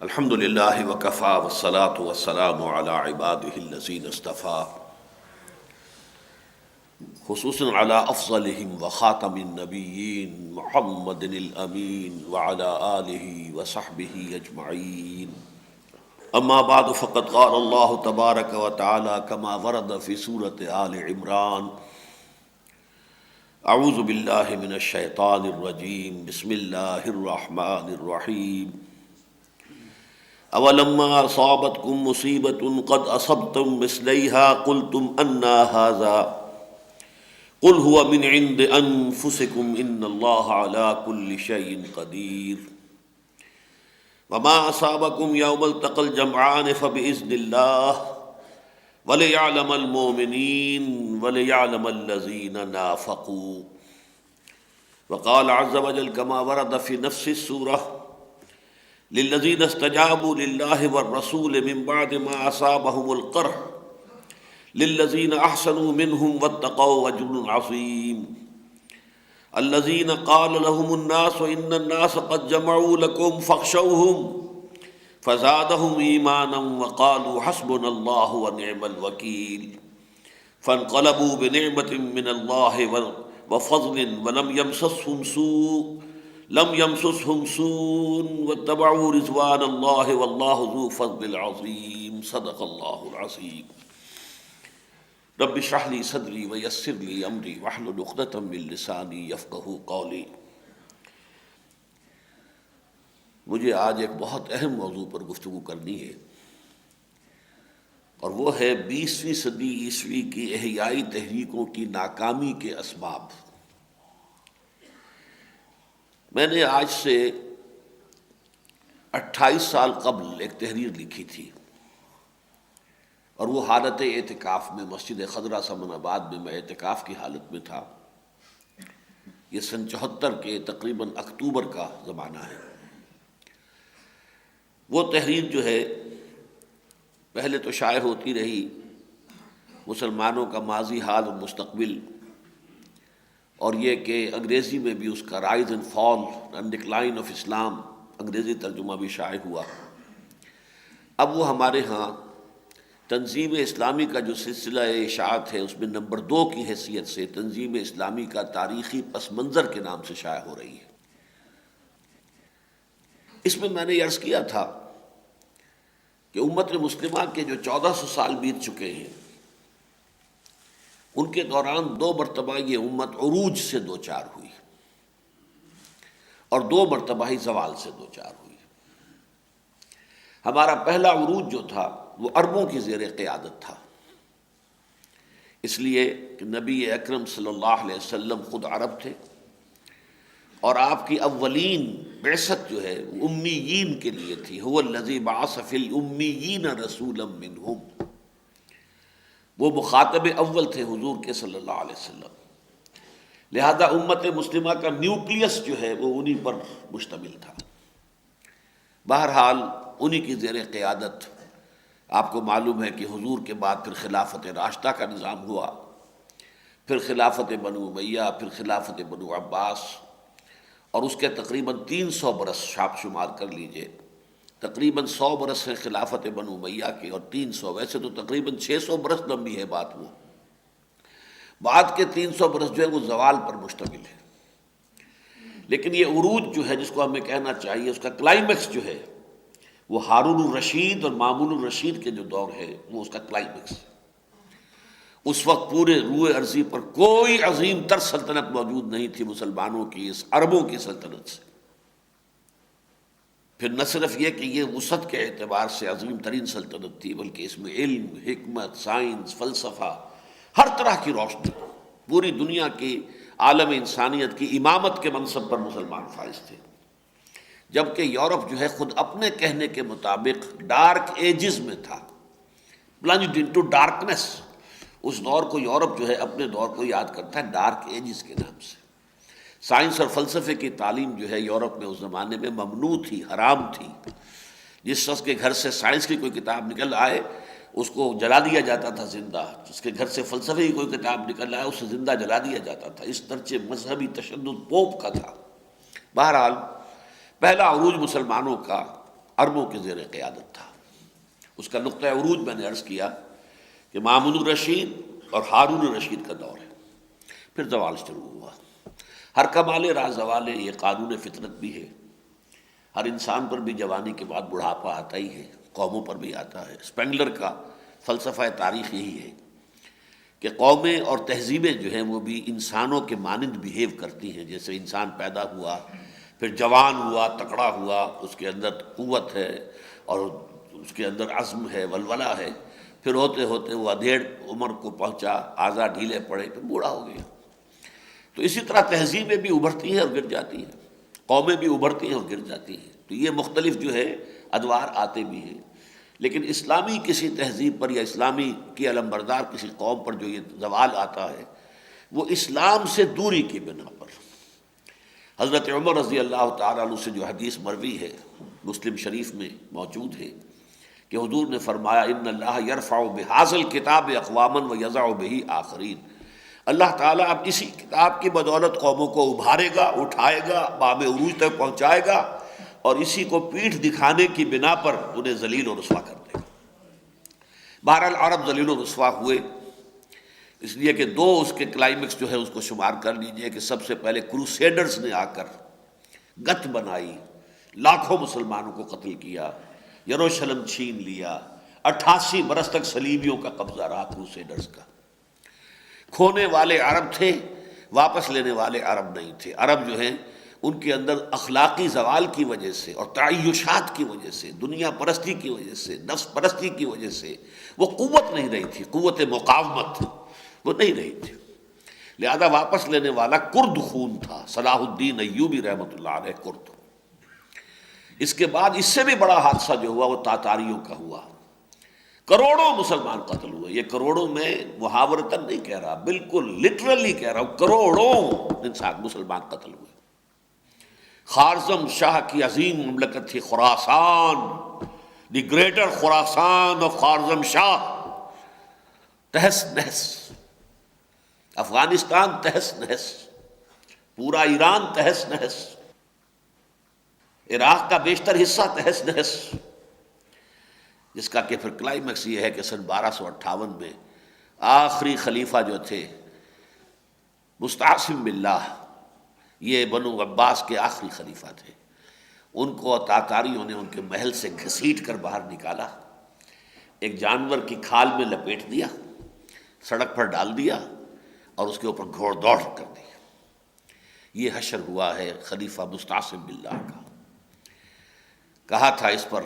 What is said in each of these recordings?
الحمد للہ وکفیٰ والصلاة والسلام علی عبادہ الذین اصطفیٰ خصوصاً علی افضلہم وخاتم النبیین محمد الامین وعلی آلہ وصحبہ اجمعین اما بعد فقد قال اللہ تبارک وتعالی کما ورد فی سورۃ آل عمران اعوذ باللہ من الشیطان الرجیم بسم اللہ الرحمن الرحیم اولما اصابتکم مصیبۃ قد اصبتم مثلیہا قلتم انا ھذا قل هو من عند انفسکم ان اللہ علی کل شیء قدیر وما اصابکم یوم التقى الجمعان فبإذن اللہ ولیعلم المؤمنین ولیعلم الذین نافقوا وقال عز وجل كما ورد في نفس السورة للذین استجابوا للہ والرسول من بعد ما اصابهم القرح للذین احسنوا منهم واتقوا اجر عظیم الذین قال لهم الناس ان الناس قد جمعوا لكم فاخشوهم فزادهم ایمانا وقالوا حسبنا اللہ ونعم الوکیل فانقلبوا بنعمة من اللہ وفضل لم يمسسهم سوء واتبعوا رضوان اللہ واللہ ذو فضل عظیم صدق اللہ العظیم رب اشرح لی صدری ویسر لی امری واحلل عقدۃ من لسانی یفقہوا قولی۔ مجھے آج ایک بہت اہم موضوع پر گفتگو کرنی ہے، اور وہ ہے 20ویں صدی عیسوی کی احیائی تحریکوں کی ناکامی کے اسباب۔ میں نے آج سے 28 سال قبل ایک تحریر لکھی تھی، اور وہ حالت اعتکاف میں مسجد خضرہ سمن آباد میں میں اعتکاف کی حالت میں تھا۔ یہ سن 74 کے تقریباً اکتوبر کا زمانہ ہے۔ وہ تحریر جو ہے پہلے تو شائع ہوتی رہی، مسلمانوں کا ماضی، حال اور مستقبل، اور یہ کہ انگریزی میں بھی اس کا rise and fall and decline of Islam انگریزی ترجمہ بھی شائع ہوا۔ اب وہ ہمارے ہاں تنظیم اسلامی کا جو سلسلہ اشاعت ہے اس میں نمبر 2 کی حیثیت سے تنظیم اسلامی کا تاریخی پس منظر کے نام سے شائع ہو رہی ہے۔ اس میں نے عرض کیا تھا کہ امت مسلمہ کے جو 1400 سال بیت چکے ہیں، ان کے دوران 2 مرتبہ یہ امت عروج سے دوچار ہوئی، اور 2 مرتبہ ہی زوال سے دوچار ہوئی۔ ہمارا پہلا عروج جو تھا وہ عربوں کی زیر قیادت تھا، اس لیے کہ نبی اکرم صلی اللہ علیہ وسلم خود عرب تھے، اور آپ کی اولین بعثت جو ہے وہ امیین کے لیے تھی۔ هو الذی بعث فی الامیین رسولا منہم، وہ مخاطب اول تھے حضور کے صلی اللہ علیہ وسلم، لہذا امت مسلمہ کا نیوکلیس جو ہے وہ انہی پر مشتمل تھا۔ بہرحال انہی کی زیر قیادت آپ کو معلوم ہے کہ حضور کے بعد پھر خلافت راشدہ کا نظام ہوا، پھر خلافت بنو امیہ، پھر خلافت بنو عباس، اور اس کے تقریباً 300 برس شاپ شمار کر لیجئے، تقریباً 100 برس ہیں خلافت بنو امیہ کے، اور 300، ویسے تو تقریباً 600 برس لمبی ہے بات۔ وہ بعد کے 300 برس جو ہے وہ زوال پر مشتمل ہے، لیکن یہ عروج جو ہے جس کو ہمیں کہنا چاہیے، اس کا کلائمیکس جو ہے وہ ہارون الرشید اور مامون الرشید کے جو دور ہے وہ اس کا کلائمیکس ہے۔ اس وقت پورے روئے ارضی پر کوئی عظیم تر سلطنت موجود نہیں تھی مسلمانوں کی اس عربوں کی سلطنت سے۔ پھر نہ صرف یہ کہ یہ وسعت کے اعتبار سے عظیم ترین سلطنت تھی، بلکہ اس میں علم، حکمت، سائنس، فلسفہ، ہر طرح کی روشنی، پوری دنیا کی عالم انسانیت کی امامت کے منصب پر مسلمان فائز تھے، جبکہ یورپ جو ہے خود اپنے کہنے کے مطابق ڈارک ایجز میں تھا، پلنجڈ انٹو ڈارکنیس۔ اس دور کو یورپ جو ہے اپنے دور کو یاد کرتا ہے ڈارک ایجز کے نام سے۔ سائنس اور فلسفے کی تعلیم جو ہے یورپ میں اس زمانے میں ممنوع تھی، حرام تھی۔ جس شخص کے گھر سے سائنس کی کوئی کتاب نکل آئے اس کو جلا دیا جاتا تھا زندہ، جس کے گھر سے فلسفے کی کوئی کتاب نکل آئے اسے زندہ جلا دیا جاتا تھا۔ اس طرح مذہبی تشدد پوپ کا تھا۔ بہرحال پہلا عروج مسلمانوں کا عربوں کے زیر قیادت تھا۔ اس کا نقطۂ عروج میں نے عرض کیا کہ مامون الرشید اور ہارون الرشید کا دور ہے، پھر زوال شروع ہوا۔ ہر کمال راز زوال ہے، یہ قانون فطرت بھی ہے، ہر انسان پر بھی جوانی کے بعد بڑھاپا آتا ہی ہے، قوموں پر بھی آتا ہے۔ اسپینگلر کا فلسفہ تاریخ یہی ہے کہ قومیں اور تہذیبیں جو ہیں وہ بھی انسانوں کے مانند بیہیو کرتی ہیں۔ جیسے انسان پیدا ہوا، پھر جوان ہوا، تکڑا ہوا، اس کے اندر قوت ہے اور اس کے اندر عزم ہے، ولولہ ہے، پھر ہوتے ہوتے وہ ادھیڑ عمر کو پہنچا، اعضاء ڈھیلے پڑے، پھر بوڑھا ہو گیا۔ تو اسی طرح تہذیبیں بھی ابھرتی ہیں اور گر جاتی ہیں، قومیں بھی ابھرتی ہیں اور گر جاتی ہیں۔ تو یہ مختلف جو ہے ادوار آتے بھی ہیں، لیکن اسلامی کسی تہذیب پر یا اسلامی کی علمبردار کسی قوم پر جو یہ زوال آتا ہے وہ اسلام سے دوری کی بنا پر۔ حضرت عمر رضی اللہ تعالیٰ عنہ سے جو حدیث مروی ہے، مسلم شریف میں موجود ہے کہ حضور نے فرمایا ان اللہ یرفع بہذا الکتاب اقواما ویضع بہ آخرین، اللہ تعالیٰ اب اسی کتاب کی بدولت قوموں کو ابھارے گا، اٹھائے گا، باب عروج تک پہنچائے گا، اور اسی کو پیٹھ دکھانے کی بنا پر انہیں ذلیل و رسوا کر دے گا۔ بہرحال عرب ذلیل و رسوا ہوئے، اس لیے کہ دو اس کے کلائمیکس جو ہے اس کو شمار کر لیجئے کہ سب سے پہلے کروسیڈرز نے آ کر گت بنائی، لاکھوں مسلمانوں کو قتل کیا، یروشلم چھین لیا، 88 برس تک صلیبیوں کا قبضہ رہا کروسیڈرز کا۔ کھونے والے عرب تھے، واپس لینے والے عرب نہیں تھے۔ عرب جو ہیں ان کے اندر اخلاقی زوال کی وجہ سے اور تعیشات کی وجہ سے، دنیا پرستی کی وجہ سے، نفس پرستی کی وجہ سے وہ قوت نہیں رہی تھی، قوت مقاومت وہ نہیں رہی تھی، لہذا واپس لینے والا کرد خون تھا، صلاح الدین ایوبی رحمۃ اللہ علیہ کرد۔ اس کے بعد اس سے بھی بڑا حادثہ جو ہوا وہ تاتاریوں کا ہوا، کروڑوں مسلمان قتل ہوئے۔ یہ کروڑوں میں محاورتاً نہیں کہہ رہا، بالکل لٹرلی کہہ رہا ہوں، کروڑوں انسان مسلمان قتل ہوئے۔ خارزم شاہ کی عظیم مملکت تھی خراسان، دی گریٹر خراسان آف خارزم شاہ، تہس نہس، افغانستان تہس نہس، پورا ایران تہس نہس، عراق کا بیشتر حصہ تہس نہس، جس کا کہ پھر کلائمیکس یہ ہے کہ سن 1258 میں آخری خلیفہ جو تھے مستعصم باللہ، یہ بنو عباس کے آخری خلیفہ تھے، ان کو تاتاریوں نے ان کے محل سے گھسیٹ کر باہر نکالا، ایک جانور کی کھال میں لپیٹ دیا، سڑک پر ڈال دیا اور اس کے اوپر گھوڑ دوڑ کر دی۔ یہ حشر ہوا ہے خلیفہ مستعصم باللہ کا۔ کہا تھا اس پر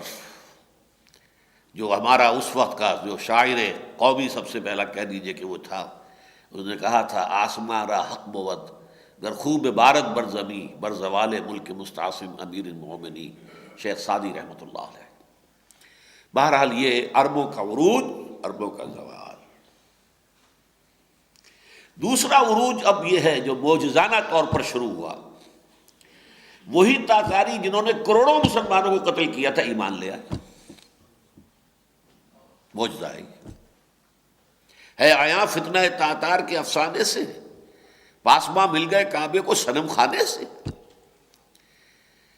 جو ہمارا اس وقت کا جو شاعر قومی سب سے پہلا کہہ دیجئے کہ وہ تھا، اس نے کہا تھا آسماں را حق بود گر خوب بارد بر زمیں بر زوال ملک مستعصم امیر المومنین، شیخ سعدی رحمۃ اللہ علیہ۔ بہرحال یہ عربوں کا عروج، عربوں کا زوال۔ دوسرا عروج اب یہ ہے جو معجزانہ طور پر شروع ہوا، وہی تاتاری جنہوں نے کروڑوں مسلمانوں کو قتل کیا تھا ایمان لے آئے، معجزہ ہے عیاں فتنہ تاتار کے افسانے سے، پاسماں مل گئے کعبے کو صنم خانے سے۔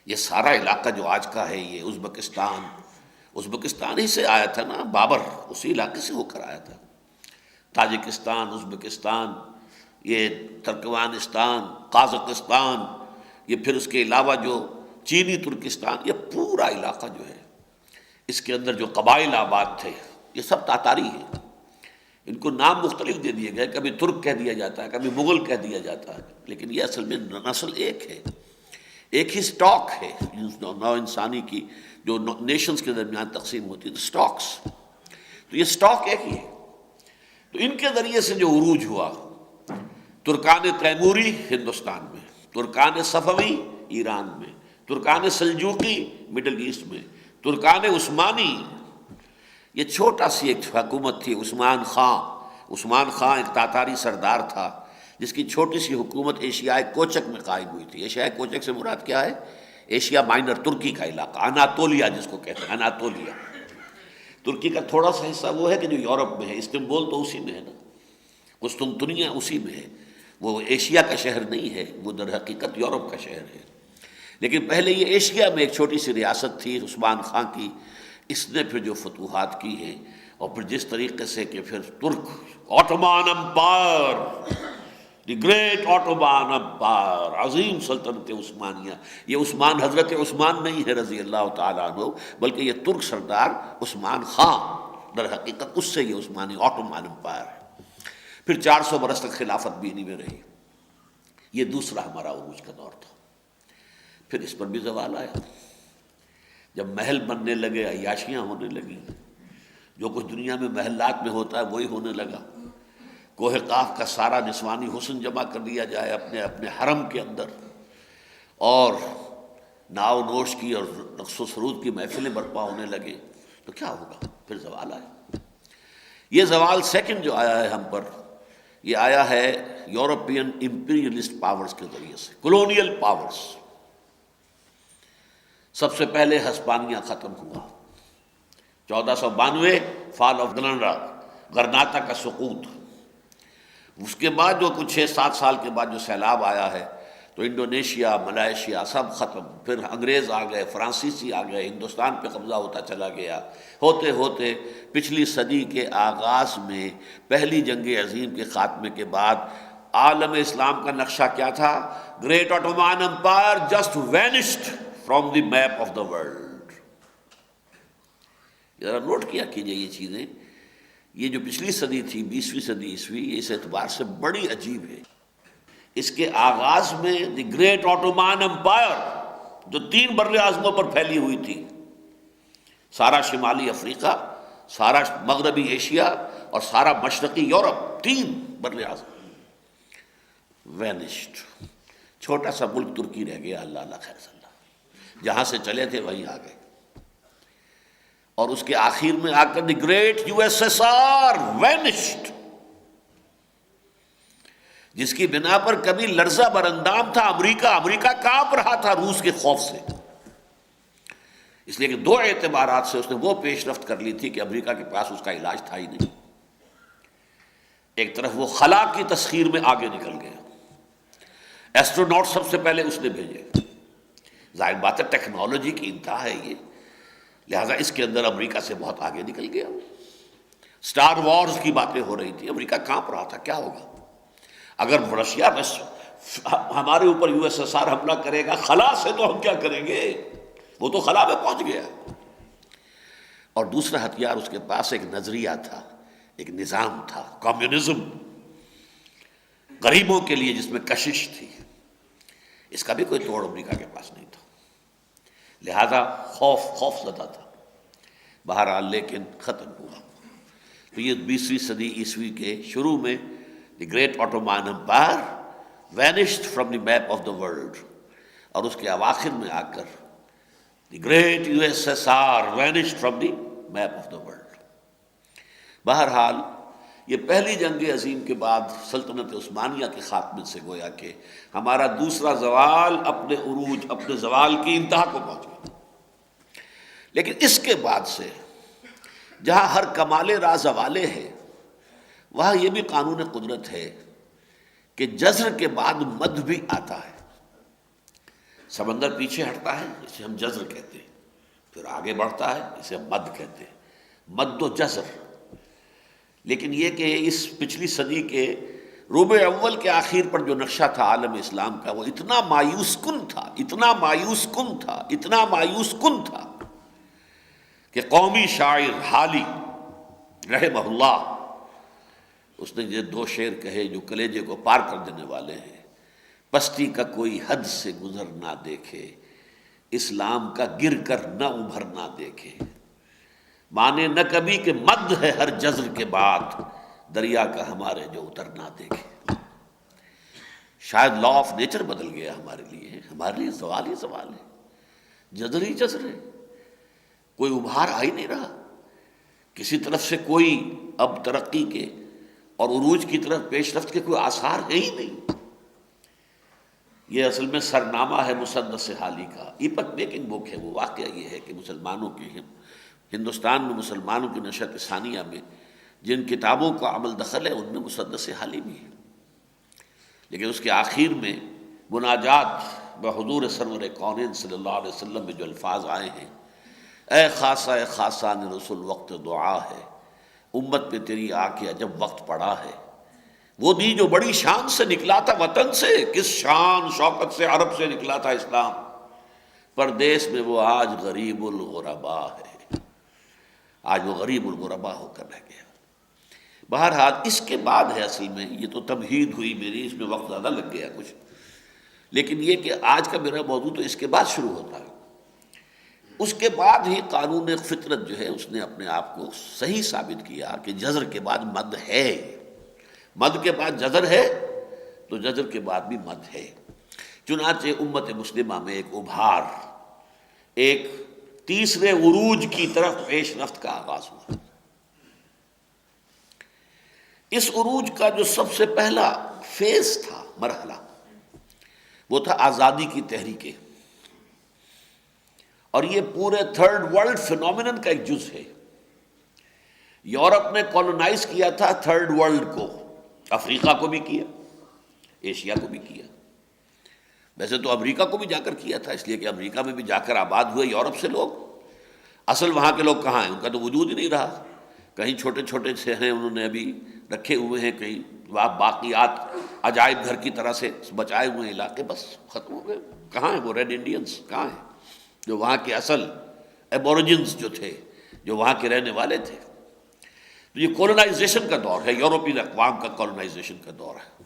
یہ سارا علاقہ جو آج کا ہے یہ ازبکستان ہی سے آیا تھا نا، بابر اسی علاقے سے ہو کر آیا تھا۔ تاجکستان، ازبکستان، یہ ترکمانستان، قازقستان، یہ پھر اس کے علاوہ جو چینی ترکستان، یہ پورا علاقہ جو ہے اس کے اندر جو قبائل آباد تھے یہ سب تاتاری ہیں۔ ان کو نام مختلف دے دیے گئے، کبھی ترک کہہ دیا جاتا ہے، کبھی مغل کہہ دیا جاتا ہے، لیکن یہ اصل میں نسل ایک ہے، ایک ہی سٹاک ہے۔ نو انسانی کی جو نیشنز کے درمیان تقسیم ہوتی ہے تو سٹاکس، تو یہ سٹاک ایک ہی ہے۔ تو ان کے ذریعے سے جو عروج ہوا، ترکان تیموری ہندوستان میں، ترکان صفوی ایران میں، ترکان سلجوقی مڈل ایسٹ میں، ترکان عثمانی، یہ چھوٹا سی ایک حکومت تھی عثمان خان ایک تاتاری سردار تھا جس کی چھوٹی سی حکومت ایشیائے کوچک میں قائم ہوئی تھی۔ ایشیائے کوچک سے مراد کیا ہے؟ ایشیا مائنر، ترکی کا علاقہ، اناتولیا جس کو کہتے ہیں، اناتولیا۔ ترکی کا تھوڑا سا حصہ وہ ہے کہ جو یورپ میں ہے، استنبول تو اسی میں ہے نا، قسطنطنیہ اسی میں ہے، وہ ایشیا کا شہر نہیں ہے، وہ در حقیقت یورپ کا شہر ہے۔ لیکن پہلے یہ ایشیا میں ایک چھوٹی سی ریاست تھی عثمان خان کی، اس نے پھر جو فتوحات کی ہیں، اور پھر جس طریقے سے کہ پھر ترک Ottoman Empire, the great Ottoman Empire, عظیم سلطنت عثمانیہ، یہ عثمان حضرت عثمان نہیں ہے رضی اللہ تعالیٰ عنہ، بلکہ یہ ترک سردار عثمان خان در حقیقت، اس سے یہ عثمانی آٹومان امپائر ہے۔ پھر 400 برس تک خلافت بھی انہی میں رہی۔ یہ دوسرا ہمارا عروج کا دور تھا۔ پھر اس پر بھی زوال آیا، جب محل بننے لگے، عیاشیاں ہونے لگیں، جو کچھ دنیا میں محلات میں ہوتا ہے وہی ہونے لگا۔ کوہ قاف کا سارا نسوانی حسن جمع کر دیا جائے اپنے اپنے حرم کے اندر، اور ناؤ نوش کی اور رقص و سرود کی محفلیں برپا ہونے لگے، تو کیا ہوگا؟ پھر زوال آیا۔ یہ زوال سیکنڈ جو آیا ہے ہم پر، یہ آیا ہے یورپین امپیریلسٹ پاورز کے ذریعے سے، کولونیل پاورز۔ سب سے پہلے ہسپانیہ ختم ہوا، 1492 فال آف گرناڈا، غرناطہ کا سقوط۔ اس کے بعد جو کچھ 6-7 سال کے بعد جو سیلاب آیا ہے، تو انڈونیشیا، ملائیشیا سب ختم۔ پھر انگریز آ گئے، فرانسیسی آ گئے، ہندوستان پہ قبضہ ہوتا چلا گیا۔ ہوتے ہوتے پچھلی صدی کے آغاز میں پہلی جنگ عظیم کے خاتمے کے بعد عالم اسلام کا نقشہ کیا تھا؟ Great Ottoman empire just vanished from the map of the world. ذرا نوٹ کیا کیجئے یہ چیزیں، یہ جو پچھلی صدی تھی 20ویں صدی عیسوی، یہ اس اعتبار سے بڑی عجیب ہے۔ اس کے آغاز میں دی گریٹ آٹومان امپائر جو 3 بر اعظموں پر پھیلی ہوئی تھی، سارا شمالی افریقہ، سارا مغربی ایشیا اور سارا مشرقی یورپ، 3 بر اعظم وینشڈ۔ چھوٹا سا ملک ترکی رہ گیا، اللہ اللہ خیر صلی اللہ، جہاں سے چلے تھے وہیں آ گئے۔ اور اس کے آخر میں آ کر دی گریٹ USSR وینشڈ، جس کی بنا پر کبھی لرزہ براندام تھا امریکہ۔ امریکہ کانپ رہا تھا روس کے خوف سے، اس لیے کہ 2 اعتبارات سے اس نے وہ پیش رفت کر لی تھی کہ امریکہ کے پاس اس کا علاج تھا ہی نہیں۔ ایک طرف وہ خلا کی تسخیر میں آگے نکل گیا، ایسٹروناٹ سب سے پہلے اس نے بھیجے۔ ظاہر بات ہے ٹیکنالوجی کی انتہا ہے یہ، لہٰذا اس کے اندر امریکہ سے بہت آگے نکل گیا۔ سٹار وارز کی باتیں ہو رہی تھی، امریکہ کانپ رہا تھا کیا ہوگا اگر رشیا بس ہمارے اوپر USSR حملہ کرے گا، خلا سے تو ہم کیا کریں گے، وہ تو خلا میں پہنچ گیا۔ اور دوسرا ہتھیار اس کے پاس ایک نظریہ تھا، ایک نظام تھا، کمیونزم، غریبوں کے لیے جس میں کشش تھی۔ اس کا بھی کوئی توڑ امریکہ کے پاس نہیں تھا، لہذا خوف زدہ تھا۔ بہرحال لیکن ختم ہوا۔ تو یہ 20ویں صدی عیسوی کے شروع میں the great Ottoman empire vanished from the map of the world, اور اس کے اواخر میں آ کر the great USSR vanished from the map of the world. بہرحال یہ پہلی جنگ عظیم کے بعد سلطنت عثمانیہ کے خاتمے سے گویا کہ ہمارا دوسرا زوال اپنے عروج، اپنے زوال کی انتہا کو پہنچ گیا۔ لیکن اس کے بعد سے جہاں ہر کمال راز زوالے ہے، وہاں یہ بھی قانون قدرت ہے کہ جزر کے بعد مد بھی آتا ہے۔ سمندر پیچھے ہٹتا ہے، اسے ہم جزر کہتے ہیں، پھر آگے بڑھتا ہے، اسے ہم مد کہتے ہیں، مد و جزر۔ لیکن یہ کہ اس پچھلی صدی کے ربع اول کے آخر پر جو نقشہ تھا عالم اسلام کا، وہ اتنا مایوس کن تھا، اتنا مایوس کن تھا، اتنا مایوس کن تھا کہ قومی شاعر حالی رحمہ اللہ، اس نے یہ 2 شعر کہے جو کلیجے کو پار کر دینے والے ہیں۔ پستی کا کوئی حد سے گزر نہ دیکھے، اسلام کا گر کر نہ ابھر نہ دیکھے، مانے نہ کبھی کہ مد ہے ہر جزر کے بعد، دریا کا ہمارے جو اتر نہ دیکھے۔ شاید لا آف نیچر بدل گیا ہمارے لیے زوال ہی زوال ہے، جزر ہی جزر ہے، کوئی ابھار آ ہی نہیں رہا، کسی طرف سے کوئی اب ترقی کے اور عروج کی طرف پیش رفت کے کوئی آثار ہے ہی نہیں۔ یہ اصل میں سرنامہ ہے مسدس حالی کا، ایپک میکنگ بک ہے وہ۔ واقعہ یہ ہے کہ مسلمانوں کے ہندوستان میں مسلمانوں کی نشأت ثانیہ میں جن کتابوں کا عمل دخل ہے ان میں مسدس حالی بھی ہے، لیکن اس کے آخر میں مناجات بحضور سرور کونین صلی اللہ علیہ وسلم میں جو الفاظ آئے ہیں، اے خاصہ خاصان رسول وقت دعا ہے، امت پہ تیری آ کے عجب وقت پڑا ہے۔ وہ دین جو بڑی شان سے نکلا تھا وطن سے، کس شان شوکت سے عرب سے نکلا تھا اسلام، پردیس میں وہ آج غریب الغربا ہے، آج وہ غریب الغربا ہو کر رہ گیا۔ بہرحال اس کے بعد ہے، اصل میں یہ تو تمہید ہوئی میری، اس میں وقت زیادہ لگ گیا کچھ، لیکن یہ کہ آج کا میرا موضوع تو اس کے بعد شروع ہوتا ہے۔ اس کے بعد ہی قانون فطرت جو ہے اس نے اپنے آپ کو صحیح ثابت کیا کہ جزر کے بعد مد ہے، مد کے بعد جزر ہے تو جزر کے بعد بھی مد ہے۔ چنانچہ امت مسلمہ میں ایک ابھار، ایک تیسرے عروج کی طرف پیش رفت کا آغاز ہوا۔ اس عروج کا جو سب سے پہلا فیز تھا، مرحلہ، وہ تھا آزادی کی تحریکیں، اور یہ پورے تھرڈ ورلڈ فینومینن کا ایک جز ہے۔ یورپ نے کولونائز کیا تھا تھرڈ ورلڈ کو، افریقہ کو بھی کیا، ایشیا کو بھی کیا، ویسے تو امریکہ کو بھی جا کر کیا تھا، اس لیے کہ امریکہ میں بھی جا کر آباد ہوئے یورپ سے لوگ، اصل وہاں کے لوگ کہاں ہیں، ان کا تو وجود ہی نہیں رہا، کہیں چھوٹے چھوٹے سے ہیں انہوں نے ابھی رکھے ہوئے ہیں، کہیں باقیات عجائب گھر کی طرح سے بچائے ہوئے علاقے، بس ختم ہو گئے۔ کہاں ہیں وہ ریڈ انڈینز، کہاں ہیں جو وہاں کے اصل ایبوریجنز جو تھے، جو وہاں کے رہنے والے تھے؟ تو یہ کولونائزیشن کا دور ہے، یورپین اقوام کا کولونائزیشن کا دور ہے،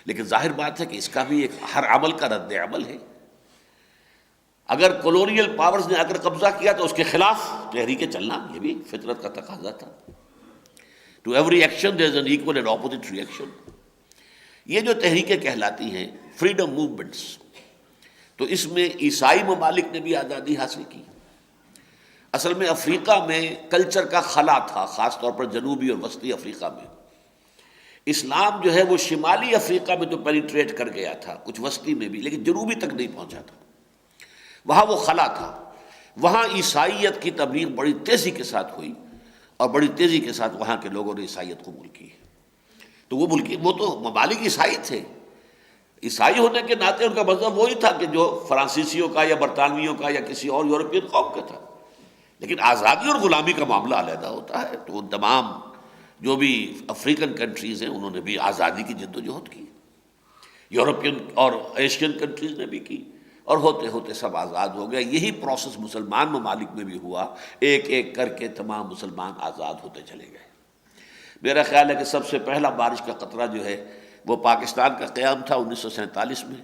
لیکن ظاہر بات ہے کہ اس کا بھی ایک ہر عمل کا رد عمل ہے۔ اگر کولونیل پاورز نے اگر قبضہ کیا تو اس کے خلاف تحریکیں چلنا یہ بھی فطرت کا تقاضا تھا۔ To every action there is an equal and opposite reaction. یہ جو تحریکیں کہلاتی ہیں فریڈم موومنٹس، تو اس میں عیسائی ممالک نے بھی آزادی حاصل کی۔ اصل میں افریقہ میں کلچر کا خلا تھا، خاص طور پر جنوبی اور وسطی افریقہ میں۔ اسلام جو ہے وہ شمالی افریقہ میں تو پینیٹریٹ کر گیا تھا، کچھ وسطی میں بھی، لیکن جنوبی تک نہیں پہنچا تھا، وہاں وہ خلا تھا۔ وہاں عیسائیت کی تبلیغ بڑی تیزی کے ساتھ ہوئی، اور بڑی تیزی کے ساتھ وہاں کے لوگوں نے عیسائیت قبول کی۔ تو وہ تو ممالک عیسائی تھے، عیسائی ہونے کے ناطے ان کا مذہب وہی تھا کہ جو فرانسیسیوں کا یا برطانویوں کا یا کسی اور یورپین قوم کا تھا، لیکن آزادی اور غلامی کا معاملہ علیحدہ ہوتا ہے۔ تو ان تمام جو بھی افریقن کنٹریز ہیں انہوں نے بھی آزادی کی جد و جہد کی، یورپین اور ایشین کنٹریز نے بھی کی، اور ہوتے ہوتے سب آزاد ہو گئے۔ یہی پروسیس مسلمان ممالک میں بھی ہوا، ایک ایک کر کے تمام مسلمان آزاد ہوتے چلے گئے۔ میرا خیال ہے کہ سب سے پہلا بارش کا قطرہ جو ہے وہ پاکستان کا قیام تھا 1947 میں،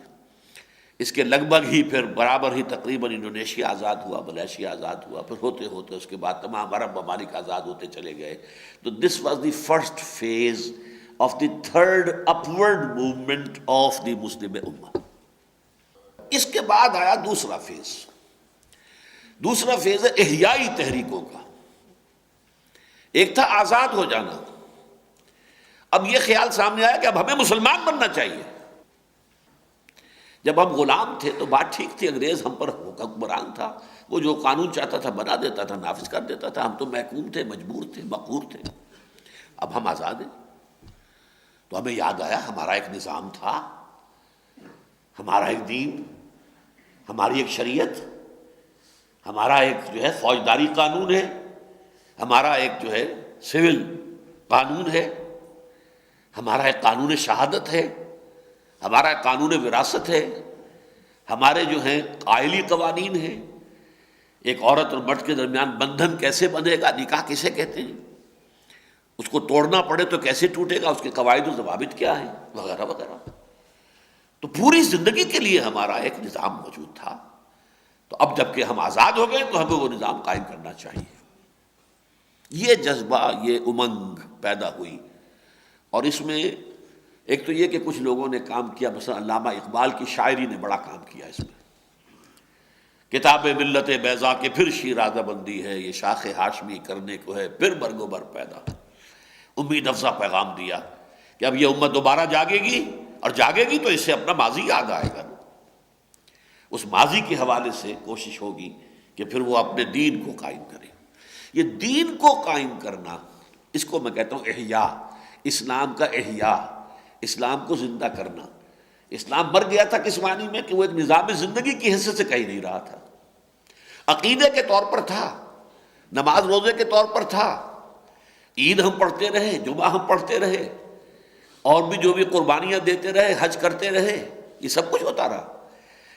اس کے لگ بھگ ہی پھر برابر ہی تقریباً انڈونیشیا آزاد ہوا، ملیشیا آزاد ہوا، پھر ہوتے ہوتے اس کے بعد تمام عرب ممالک آزاد ہوتے چلے گئے۔ تو this was the first phase of the third upward movement of the Muslim امہ۔ اس کے بعد آیا دوسرا فیز۔ دوسرا فیز ہے احیائی تحریکوں کا۔ ایک تھا آزاد ہو جانا، اب یہ خیال سامنے آیا کہ اب ہمیں مسلمان بننا چاہیے۔ جب ہم غلام تھے تو بات ٹھیک تھی، انگریز ہم پر حکمران تھا، وہ جو قانون چاہتا تھا بنا دیتا تھا، نافذ کر دیتا تھا، ہم تو محکوم تھے، مجبور تھے، مقہور تھے۔ اب ہم آزاد ہیں تو ہمیں یاد آیا ہمارا ایک نظام تھا، ہمارا ایک دین، ہماری ایک شریعت، ہمارا ایک جو ہے فوجداری قانون ہے، ہمارا ایک جو ہے سول قانون ہے، ہمارا ایک قانون شہادت ہے، ہمارا ایک قانون وراثت ہے، ہمارے جو ہیں قائلی قوانین ہیں، ایک عورت اور مرد کے درمیان بندھن کیسے بندھے گا، نکاح کسے کہتے ہیں، اس کو توڑنا پڑے تو کیسے ٹوٹے گا، اس کے قواعد و ضوابط کیا ہیں، وغیرہ وغیرہ۔ تو پوری زندگی کے لیے ہمارا ایک نظام موجود تھا۔ تو اب جب کہ ہم آزاد ہو گئے تو ہمیں وہ نظام قائم کرنا چاہیے۔ یہ جذبہ، یہ امنگ پیدا ہوئی، اور اس میں ایک تو یہ کہ کچھ لوگوں نے کام کیا، مثلا علامہ اقبال کی شاعری نے بڑا کام کیا اس میں۔ کتاب ملت بیضا کے پھر شیرازہ بندی ہے، یہ شاخ ہاشمی کرنے کو ہے پھر برگ و بر پیدا۔ امید افزا پیغام دیا کہ اب یہ امت دوبارہ جاگے گی، اور جاگے گی تو اس سے اپنا ماضی یاد آئے گا، اس ماضی کے حوالے سے کوشش ہوگی کہ پھر وہ اپنے دین کو قائم کرے۔ یہ دین کو قائم کرنا، اس کو میں کہتا ہوں احیاء، اسلام کا احیاء، اسلام کو زندہ کرنا۔ اسلام مر گیا تھا کس معنی میں کہ وہ ایک نظام زندگی کی حیثیت سے کہی نہیں رہا تھا، عقیدے کے طور پر تھا، نماز روزے کے طور پر تھا، عید ہم پڑھتے رہے، جمعہ ہم پڑھتے رہے، اور بھی جو بھی قربانیاں دیتے رہے، حج کرتے رہے، یہ سب کچھ ہوتا رہا،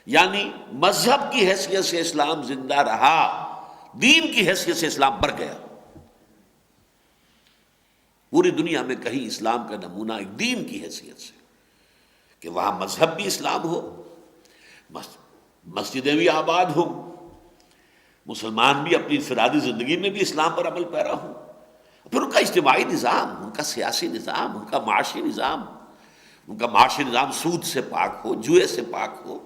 یعنی مذہب کی حیثیت سے اسلام زندہ رہا، دین کی حیثیت سے اسلام مر گیا۔ پوری دنیا میں کہیں اسلام کا نمونہ ایک دین کی حیثیت سے کہ وہاں مذہب بھی اسلام ہو، مسجدیں بھی آباد ہوں، مسلمان بھی اپنی انفرادی زندگی میں بھی اسلام پر عمل پیرا ہوں، پھر ان کا اجتماعی نظام، ان کا سیاسی نظام، ان کا معاشی نظام، ان کا معاشی نظام سود سے پاک ہو، جوئے سے پاک ہو،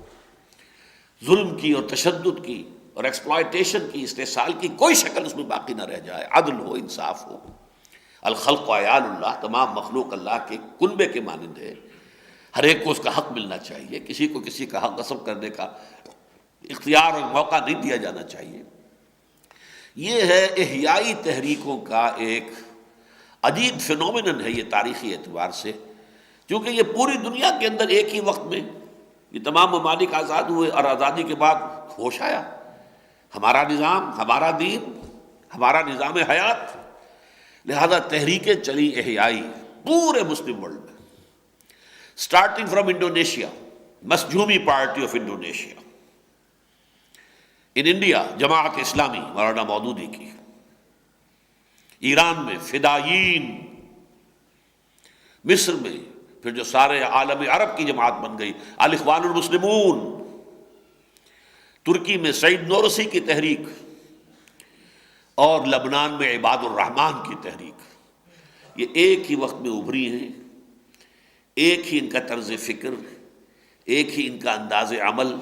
ظلم کی اور تشدد کی اور ایکسپلائٹیشن کی، استحصال کی کوئی شکل اس میں باقی نہ رہ جائے، عدل ہو، انصاف ہو۔ الخلق عیال اللہ، تمام مخلوق اللہ کے کنبے کے مانند ہے، ہر ایک کو اس کا حق ملنا چاہیے، کسی کو کسی کا حق غصب کرنے کا اختیار اور موقع نہیں دیا جانا چاہیے۔ یہ ہے احیائی تحریکوں کا ایک عجیب فینومینن ہے یہ تاریخی اعتبار سے، کیونکہ یہ پوری دنیا کے اندر ایک ہی وقت میں یہ تمام ممالک آزاد ہوئے، اور آزادی کے بعد ہوش آیا ہمارا نظام، ہمارا دین، ہمارا نظام حیات، لہذا تحریکیں چلی احیائی پورے مسلم ورلڈ میں، starting from Indonesia, Masyumi party of Indonesia, in India Jamaat Islami Maulana Maududi کی، ایران میں فدائیین، مصر میں پھر جو سارے عالم عرب کی جماعت بن گئی الاخوان المسلمون، ترکی میں سعید نورسی کی تحریک، اور لبنان میں عباد الرحمن کی تحریک، یہ ایک ہی وقت میں ابھری ہیں، ایک ہی ان کا طرز فکر، ایک ہی ان کا انداز عمل،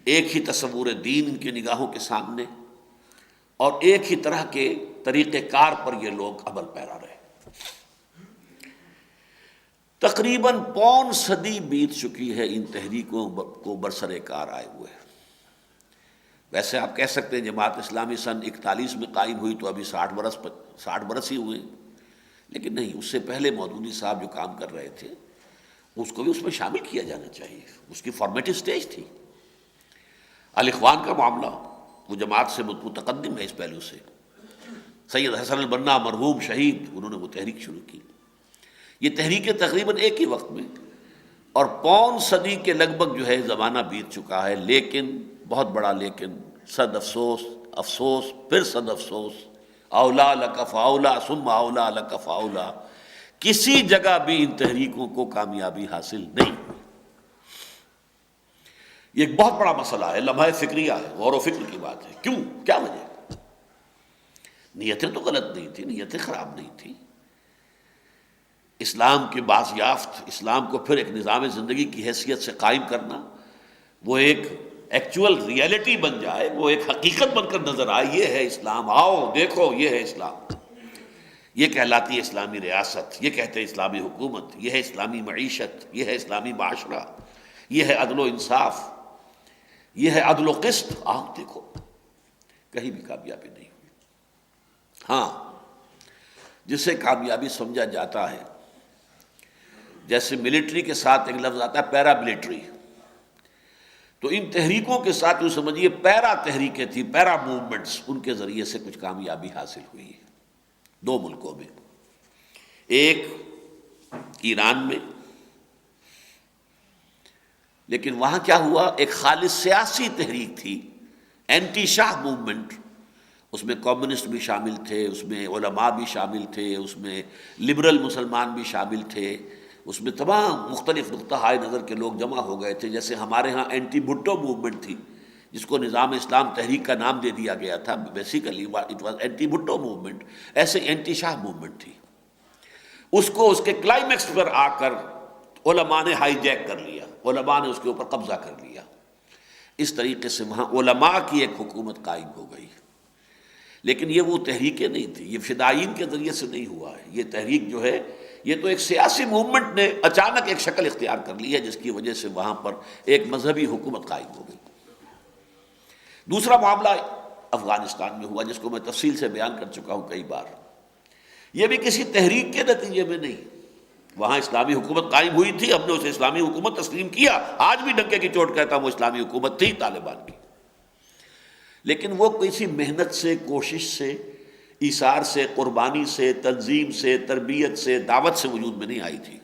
ایک ہی تصور دین ان کی نگاہوں کے سامنے، اور ایک ہی طرح کے طریقہ کار پر یہ لوگ عمل پیرا رہے۔ تقریباً پون صدی بیت چکی ہے ان تحریکوں کو برسر کار آئے ہوئے۔ ویسے آپ کہہ سکتے ہیں جماعت اسلامی سن 41 میں قائم ہوئی تو ابھی 60 برس ہی ہوئے، لیکن نہیں، اس سے پہلے مودودی صاحب جو کام کر رہے تھے اس کو بھی اس میں شامل کیا جانا چاہیے، اس کی فارمیٹو سٹیج تھی۔ الاخوان کا معاملہ وہ جماعت سے متقدم ہے اس پہلو سے، سید حسن البنا مرحوم شہید، انہوں نے وہ تحریک شروع کی۔ یہ تحریکیں تقریباً ایک ہی وقت میں، اور پون صدی کے لگ بھگ جو ہے زمانہ بیت چکا ہے، لیکن بہت بڑا لیکن، صد افسوس، افسوس پھر صد افسوس، اولا لک فاولا ثم اولا لک فاولا، کسی جگہ بھی ان تحریکوں کو کامیابی حاصل نہیں ہوئی۔ یہ ایک بہت بڑا مسئلہ ہے، لمحہ فکریہ ہے، غور و فکر کی بات ہے۔ کیوں؟ کیا وجہ؟ نیتیں تو غلط نہیں تھیں، نیتیں خراب نہیں تھیں، اسلام کے بازیافت، اسلام کو پھر ایک نظام زندگی کی حیثیت سے قائم کرنا، وہ ایک ایکچول ریئلٹی بن جائے، وہ ایک حقیقت بن کر نظر آئے، یہ ہے اسلام، آؤ دیکھو یہ ہے اسلام، یہ کہلاتی ہے اسلامی ریاست، یہ کہتے ہیں اسلامی حکومت، یہ ہے اسلامی معیشت، یہ ہے اسلامی معاشرہ، یہ ہے عدل و انصاف، یہ ہے عدل و قسط، آؤ دیکھو، کہیں بھی کامیابی نہیں ہوئی۔ ہاں، جسے کامیابی سمجھا جاتا ہے، جیسے ملٹری کے ساتھ ایک لفظ آتا ہے پیرا ملٹری، تو ان تحریکوں کے ساتھ یوں سمجھیے پیرا تحریکیں تھیں، پیرا موومنٹس، ان کے ذریعے سے کچھ کامیابی حاصل ہوئی ہے دو ملکوں میں، ایک ایران میں، لیکن وہاں کیا ہوا، ایک خالص سیاسی تحریک تھی، اینٹی شاہ موومنٹ، اس میں کمیونسٹ بھی شامل تھے، اس میں علماء بھی شامل تھے، اس میں لبرل مسلمان بھی شامل تھے، اس میں تمام مختلف نقطہ نظر کے لوگ جمع ہو گئے تھے۔ جیسے ہمارے ہاں اینٹی بھٹو موومنٹ تھی، جس کو نظام اسلام تحریک کا نام دے دیا گیا تھا، basically it was anti Bhutto movement, ایسے اینٹی شاہ موومنٹ تھی، اس کو اس کے کلائمیکس پر آ کر علماء نے ہائی جیک کر لیا، علماء نے اس کے اوپر قبضہ کر لیا، اس طریقے سے وہاں علماء کی ایک حکومت قائم ہو گئی۔ لیکن یہ وہ تحریکیں نہیں تھی، یہ فدائین کے ذریعے سے نہیں ہوا ہے، یہ تحریک جو ہے یہ تو ایک سیاسی موومنٹ نے اچانک ایک شکل اختیار کر لی ہے، جس کی وجہ سے وہاں پر ایک مذہبی حکومت قائم ہو گئی۔ دوسرا معاملہ افغانستان میں ہوا، جس کو میں تفصیل سے بیان کر چکا ہوں کئی بار، یہ بھی کسی تحریک کے نتیجے میں نہیں، وہاں اسلامی حکومت قائم ہوئی تھی، ہم نے اسے اسلامی حکومت تسلیم کیا، آج بھی ڈنکے کی چوٹ کہتا ہوں وہ اسلامی حکومت تھی طالبان کی، لیکن وہ کسی محنت سے، کوشش سے، ایثار سے، قربانی سے، تنظیم سے، تربیت سے، دعوت سے وجود میں نہیں آئی تھی۔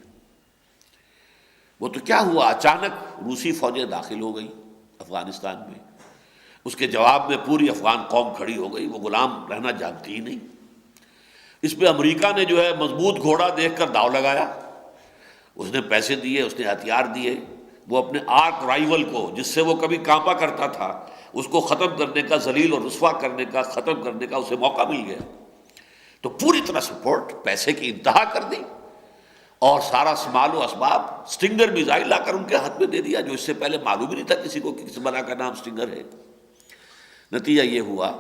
وہ تو کیا ہوا، اچانک روسی فوجیں داخل ہو گئی افغانستان میں، اس کے جواب میں پوری افغان قوم کھڑی ہو گئی، وہ غلام رہنا جانتی ہی نہیں۔ اس پہ امریکہ نے جو ہے مضبوط گھوڑا دیکھ کر داؤ لگایا، اس نے پیسے دیے، اس نے ہتھیار دیے، وہ اپنے آرک رائیول کو جس سے وہ کبھی کانپا کرتا تھا اس کو ختم کرنے کا، ذلیل اور رسوا کرنے کا، ختم کرنے کا اسے موقع مل گیا، تو پوری طرح سپورٹ، پیسے کی انتہا کر دی، اور سارا سامان و اسباب، سٹنگر میزائل لا کر ان کے ہاتھ میں دے دیا، جو اس سے پہلے معلوم ہی نہیں تھا کسی کو کہ کس بلا کا نام سٹنگر ہے۔ نتیجہ یہ ہوا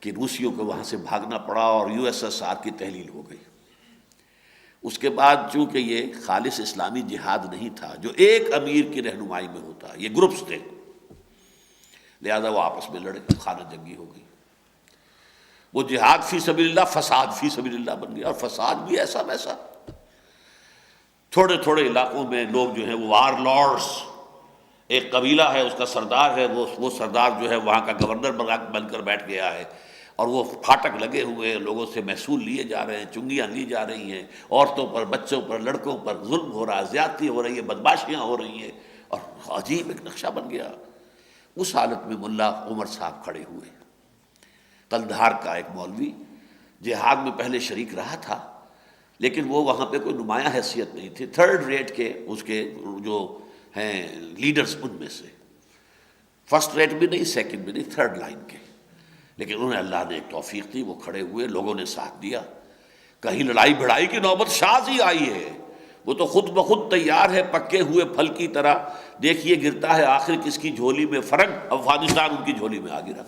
کہ روسیوں کو وہاں سے بھاگنا پڑا اور یو ایس ایس آر کی تحلیل ہو گئی۔ اس کے بعد چونکہ یہ خالص اسلامی جہاد نہیں تھا جو ایک امیر کی رہنمائی میں ہوتا، یہ گروپس تھے، لہذا وہ آپس میں لڑے، خانہ جنگی ہو گئی۔ وہ جہاد فی سبیل اللہ فساد فی سبیل اللہ بن گیا، اور فساد بھی ایسا ویسا، تھوڑے تھوڑے علاقوں میں لوگ جو ہیں وہ وار لارڈز، ایک قبیلہ ہے اس کا سردار ہے، وہ سردار جو ہے وہاں کا گورنر بن کر بیٹھ گیا ہے، اور وہ پھاٹک لگے ہوئے ہیں، لوگوں سے محصول لیے جا رہے ہیں، چنگیاں لی جا رہی ہیں، عورتوں پر، بچوں پر، لڑکوں پر ظلم ہو رہا ہے، زیادتی ہو رہی ہے، بدماشیاں ہو رہی ہیں، اور عجیب ایک نقشہ بن گیا۔ اس حالت میں ملا عمر صاحب کھڑے ہوئے، قندھار کا ایک مولوی، جہاد میں پہلے شریک رہا تھا لیکن وہ وہاں پہ کوئی نمایاں حیثیت نہیں تھی، تھرڈ ریٹ کے اس کے جو ہیں لیڈرز ان میں سے، فرسٹ ریٹ بھی نہیں، سیکنڈ بھی نہیں، تھرڈ لائن کے، لیکن انہیں اللہ نے ایک توفیق دی، وہ کھڑے ہوئے، لوگوں نے ساتھ دیا۔ کہیں لڑائی بھڑائی کی نوبت شاذ ہی آئی ہے، وہ تو خود بخود تیار ہے، پکے ہوئے پھل کی طرح، دیکھیے گرتا ہے آخر کس کی جھولی میں، فرنگ افغانستان ان کی جھولی میں آ گرا،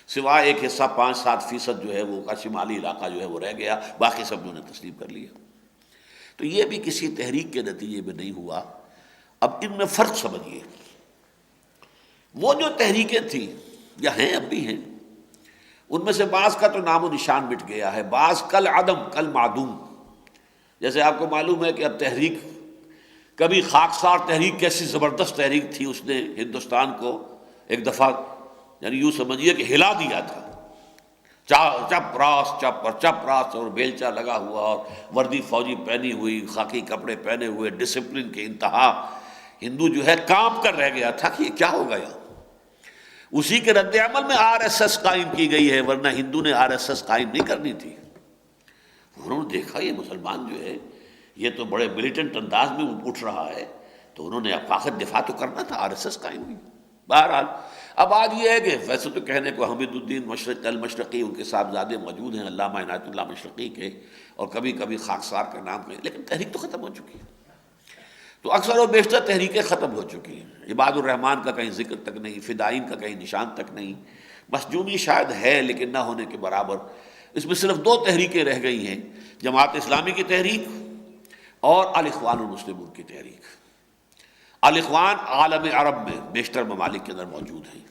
سوائے ایک حصہ 5-7% جو ہے وہ کا شمالی علاقہ جو ہے وہ رہ گیا، باقی سب انہوں نے تسلیم کر لیا۔ تو یہ بھی کسی تحریک کے نتیجے میں نہیں ہوا۔ اب ان میں فرق سمجھیے، وہ جو تحریکیں تھیں یا ہیں اب بھی ہیں، ان میں سے بعض کا تو نام و نشان مٹ گیا ہے، بعض کل عدم کل معدوم۔ جیسے آپ کو معلوم ہے کہ اب تحریک، کبھی خاکسار تحریک کیسی زبردست تحریک تھی، اس نے ہندوستان کو ایک دفعہ یعنی یوں سمجھیے کہ ہلا دیا تھا، چپ راست اور بیلچا لگا ہوا اور وردی فوجی پہنی ہوئی، خاکی کپڑے پہنے ہوئے، ڈسپلن کی انتہا، ہندو جو ہے کانپ کر رہ گیا تھا کہ یہ کیا ہو گیا۔ اسی کے رد عمل میں آر ایس ایس قائم کی گئی ہے، ورنہ ہندو نے آر ایس ایس قائم نہیں کرنی تھی۔ انہوں نے دیکھا یہ مسلمان جو ہے یہ تو بڑے ملیٹنٹ انداز میں اٹھ رہا ہے، تو انہوں نے فاخر دفاع تو کرنا تھا، آر ایس ایس قائم ہوئی۔ بہرحال اب آج یہ ہے کہ ویسے تو کہنے کو حمید الدین المشرقی ان کے صاحبزادے موجود ہیں، علامہ عنایت اللہ مشرقی کے، اور کبھی کبھی خاکسار کا نام ہے، لیکن تحریک تو ختم ہو چکی ہے۔ تو اکثر و بیشتر تحریکیں ختم ہو چکی ہیں، عباد الرحمن کا کہیں ذکر تک نہیں، فدائین کا کہیں نشان تک نہیں، مسجونی شاید ہے لیکن نہ ہونے کے برابر۔ اس میں صرف 2 تحریکیں رہ گئی ہیں، جماعت اسلامی کی تحریک اور الاخوان المسلمون کی تحریک۔ الاخوان عالم عرب میں بیشتر ممالک کے اندر موجود ہیں،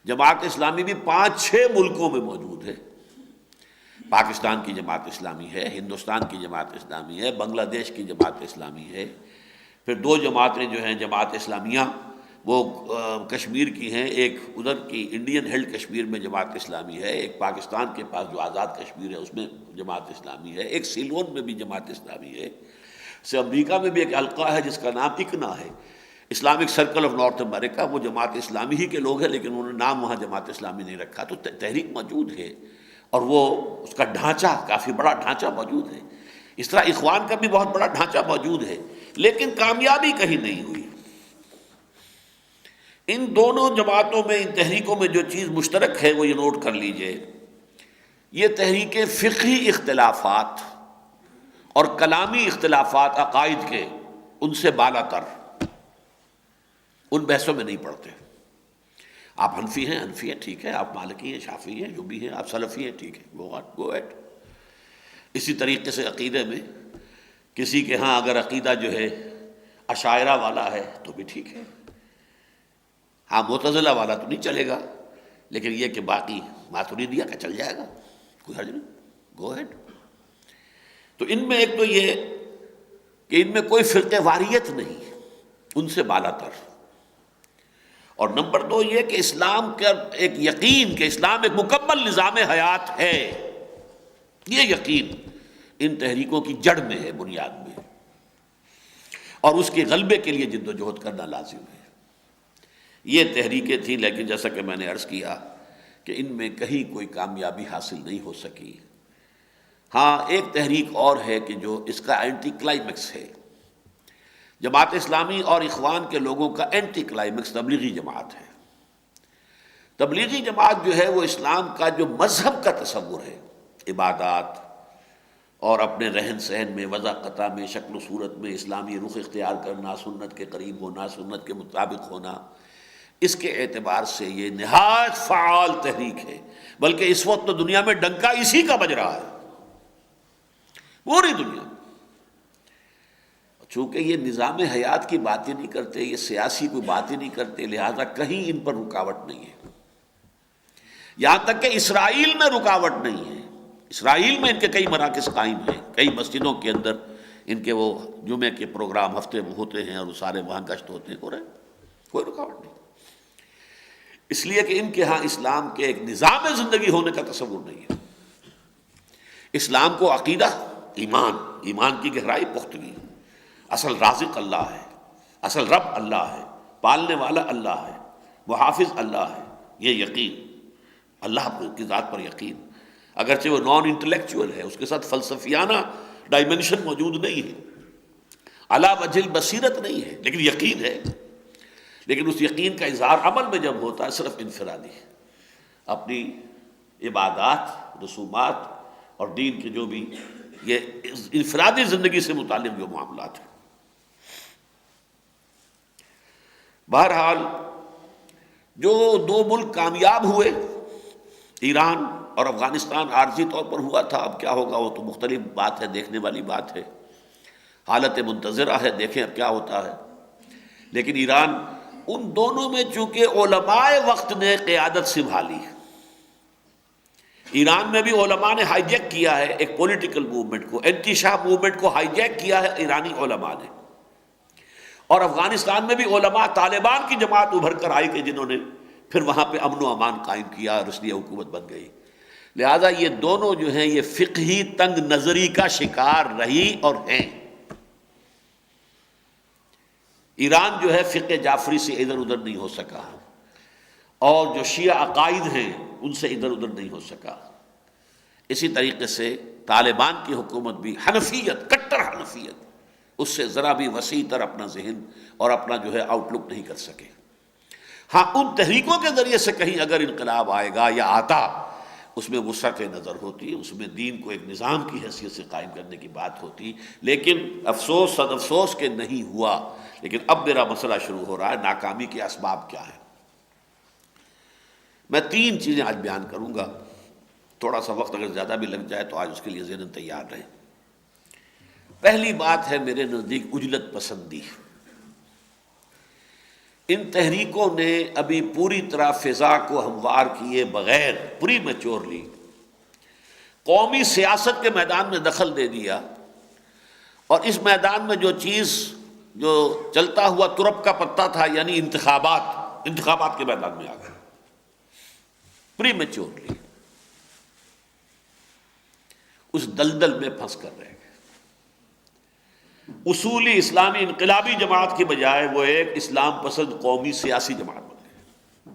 جماعت اسلامی بھی 5-6 ملکوں میں موجود ہے، پاکستان کی جماعت اسلامی ہے، ہندوستان کی جماعت اسلامی ہے، بنگلہ دیش کی جماعت اسلامی ہے، پھر 2 جماعتیں جو ہیں جماعت اسلامیہ وہ کشمیر کی ہیں، ایک ادھر کی انڈین ہیلڈ کشمیر میں جماعت اسلامی ہے، ایک پاکستان کے پاس جو آزاد کشمیر ہے اس میں جماعت اسلامی ہے، ایک سیلون میں بھی جماعت اسلامی ہے، سے امریکہ میں بھی ایک حلقہ ہے جس کا نام اکنا ہے، اسلامک سرکل آف نارتھ امریکہ، وہ جماعت اسلامی ہی کے لوگ ہیں لیکن انہوں نے نام وہاں جماعت اسلامی نہیں رکھا۔ تو تحریک موجود ہے اور وہ اس کا ڈھانچہ، کافی بڑا ڈھانچہ موجود ہے، اس طرح اخوان کا بھی بہت بڑا ڈھانچہ موجود ہے، لیکن کامیابی کہیں نہیں ہوئی۔ ان دونوں جماعتوں میں، ان تحریکوں میں جو چیز مشترک ہے وہ یہ نوٹ کر لیجئے، یہ تحریکیں فقہی اختلافات اور کلامی اختلافات عقائد کے ان سے بالا تر، ان بحثوں میں نہیں پڑتے۔ آپ حنفی ہیں، حنفی ہیں، ٹھیک ہے، آپ مالکی ہیں، شافعی ہیں، جو بھی ہیں، آپ سلفی ہیں، ٹھیک ہے، گو ایٹ۔ اسی طریقے سے عقیدے میں کسی کے ہاں اگر عقیدہ جو ہے اشاعرہ والا ہے تو بھی ٹھیک ہے، ہاں معتزلہ والا تو نہیں چلے گا، لیکن یہ کہ باقی ماتریدیہ کا چل جائے گا، کوئی حرج نہیں، گو ایٹ۔ تو ان میں ایک تو یہ کہ ان میں کوئی فرقہ واریت نہیں، ان سے بالا تر۔ اور نمبر دو یہ کہ اسلام کا ایک یقین کہ اسلام ایک مکمل نظام حیات ہے، یہ یقین ان تحریکوں کی جڑ میں ہے، بنیاد میں ہے، اور اس کے غلبے کے لیے جد و جہد کرنا لازم ہے۔ یہ تحریکیں تھیں، لیکن جیسا کہ میں نے عرض کیا کہ ان میں کہیں کوئی کامیابی حاصل نہیں ہو سکی۔ ہاں ایک تحریک اور ہے کہ جو اس کا اینٹی کلائمیکس ہے، جماعت اسلامی اور اخوان کے لوگوں کا اینٹی کلائمیکس تبلیغی جماعت ہے۔ تبلیغی جماعت جو ہے وہ اسلام کا جو مذہب کا تصور ہے، عبادات اور اپنے رہن سہن میں، وضاقتہ میں، شکل و صورت میں اسلامی رخ اختیار کرنا، سنت کے قریب ہونا، سنت کے مطابق ہونا، اس کے اعتبار سے یہ نہایت فعال تحریک ہے، بلکہ اس وقت تو دنیا میں ڈنکا اسی کا بج رہا ہے، پوری دنیا میں۔ چونکہ یہ نظام حیات کی باتیں نہیں کرتے، یہ سیاسی کوئی باتیں نہیں کرتے، لہذا کہیں ان پر رکاوٹ نہیں ہے، یہاں تک کہ اسرائیل میں رکاوٹ نہیں ہے۔ اسرائیل میں ان کے کئی مراکز قائم ہیں، کئی مسجدوں کے اندر ان کے وہ جمعے کے پروگرام ہفتے میں ہوتے ہیں، اور وہ سارے وہاں گشت ہوتے ہیں، ہو رہے ہیں، کوئی رکاوٹ نہیں، اس لیے کہ ان کے ہاں اسلام کے ایک نظام زندگی ہونے کا تصور نہیں ہے۔ اسلام کو عقیدہ، ایمان کی گہرائی، پختگی، اصل رازق اللہ ہے، اصل رب اللہ ہے، پالنے والا اللہ ہے، محافظ اللہ ہے، یہ یقین، اللہ کی ذات پر یقین، اگرچہ وہ نان انٹلیکچوئل ہے، اس کے ساتھ فلسفیانہ ڈائمنشن موجود نہیں ہے، علی وجہ البصیرت نہیں ہے، لیکن یقین ہے۔ لیکن اس یقین کا اظہار عمل میں جب ہوتا ہے صرف انفرادی ہے، اپنی عبادات، رسومات اور دین کے جو بھی یہ انفرادی زندگی سے متعلق جو معاملات ہیں۔ بہرحال جو دو ملک کامیاب ہوئے، ایران اور افغانستان عارضی طور پر ہوا تھا، اب کیا ہوگا وہ تو مختلف بات ہے، دیکھنے والی بات ہے، حالت منتظرہ ہے، دیکھیں اب کیا ہوتا ہے۔ لیکن ایران، ان دونوں میں چونکہ علماء وقت نے قیادت سنبھالی، ایران میں بھی علماء نے ہائی جیک کیا ہے ایک پولیٹیکل موومنٹ کو، اینٹی شاہ موومنٹ کو ہائی جیک کیا ہے ایرانی علماء نے، اور افغانستان میں بھی علماء، طالبان کی جماعت ابھر کر آئی کہ جنہوں نے پھر وہاں پہ امن و امان قائم کیا اور اس لیے حکومت بن گئی۔ لہذا یہ دونوں جو ہیں یہ فقہی تنگ نظری کا شکار رہی اور ہیں۔ ایران جو ہے فقہ جعفری سے ادھر ادھر نہیں ہو سکا، اور جو شیعہ عقائد ہیں ان سے ادھر ادھر نہیں ہو سکا۔ اسی طریقے سے طالبان کی حکومت بھی حنفیت، کٹر حنفیت، اس سے ذرا بھی وسیع تر اپنا ذہن اور اپنا جو ہے آؤٹ لک نہیں کر سکے۔ ہاں ان تحریکوں کے ذریعے سے کہیں اگر انقلاب آئے گا یا آتا، اس میں وسعت نظر ہوتی، اس میں دین کو ایک نظام کی حیثیت سے قائم کرنے کی بات ہوتی، لیکن افسوس صد افسوس کہ نہیں ہوا۔ لیکن اب میرا مسئلہ شروع ہو رہا ہے، ناکامی کے اسباب کیا ہیں۔ میں 3 چیزیں آج بیان کروں گا، تھوڑا سا وقت اگر زیادہ بھی لگ جائے تو آج اس کے لیے ذہن تیار رہیں۔ پہلی بات ہے میرے نزدیک عجلت پسندی۔ ان تحریکوں نے ابھی پوری طرح فضا کو ہموار کیے بغیر پری میچورلی قومی سیاست کے میدان میں دخل دے دیا، اور اس میدان میں جو چیز جو چلتا ہوا ترپ کا پتا تھا، یعنی انتخابات کے میدان میں آ گئے پری میچورلی، اس دلدل میں پھنس کر رہ گئے۔ اصولی اسلامی انقلابی جماعت کی بجائے وہ ایک اسلام پسند قومی سیاسی جماعت بن گئی،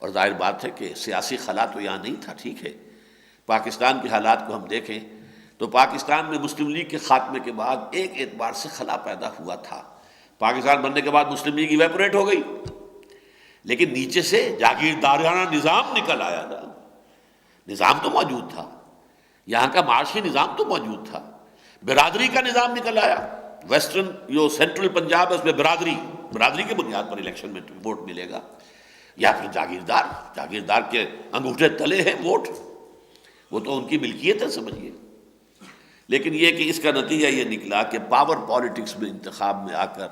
اور ظاہر بات ہے کہ سیاسی خلا تو یہاں نہیں تھا۔ ٹھیک ہے، پاکستان کے حالات کو ہم دیکھیں تو پاکستان میں مسلم لیگ کے خاتمے کے بعد ایک اعتبار سے خلا پیدا ہوا تھا، پاکستان بننے کے بعد مسلم لیگ ایویپوریٹ ہو گئی، لیکن نیچے سے جاگیردارانہ نظام نکل آیا نا، نظام تو موجود تھا، یہاں کا معاشی نظام تو موجود تھا، برادری کا نظام نکل آیا۔ ویسٹرن جو سینٹرل پنجاب ہے اس میں برادری کے بنیاد پر الیکشن میں ووٹ ملے گا، یا پھر جاگیردار کے انگوٹھے تلے ہیں ووٹ، وہ تو ان کی ملکیت ہے سمجھیے۔ لیکن یہ کہ اس کا نتیجہ یہ نکلا کہ پاور پالیٹکس میں انتخاب میں آ کر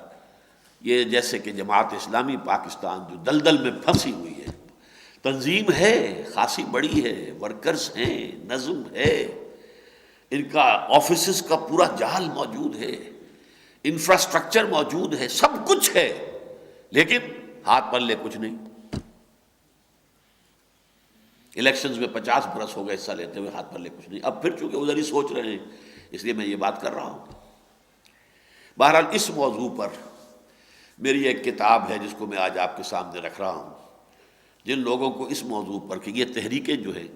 یہ جیسے کہ جماعت اسلامی پاکستان جو دلدل میں پھنسی ہوئی ہے، تنظیم ہے خاصی بڑی ہے، ورکرز ہیں، نظم ہے، ان کا آفیسز کا پورا جال موجود ہے، انفراسٹرکچر موجود ہے، سب کچھ ہے، لیکن ہاتھ پلے کچھ نہیں۔ الیکشنز میں 50 برس ہو گئے حصہ لیتے ہوئے، ہاتھ پلے کچھ نہیں۔ اب پھر چونکہ ادھر ہی سوچ رہے ہیں، اس لیے میں یہ بات کر رہا ہوں۔ بہرحال اس موضوع پر میری ایک کتاب ہے جس کو میں آج آپ کے سامنے رکھ رہا ہوں۔ جن لوگوں کو اس موضوع پر کہ یہ تحریکیں جو ہے،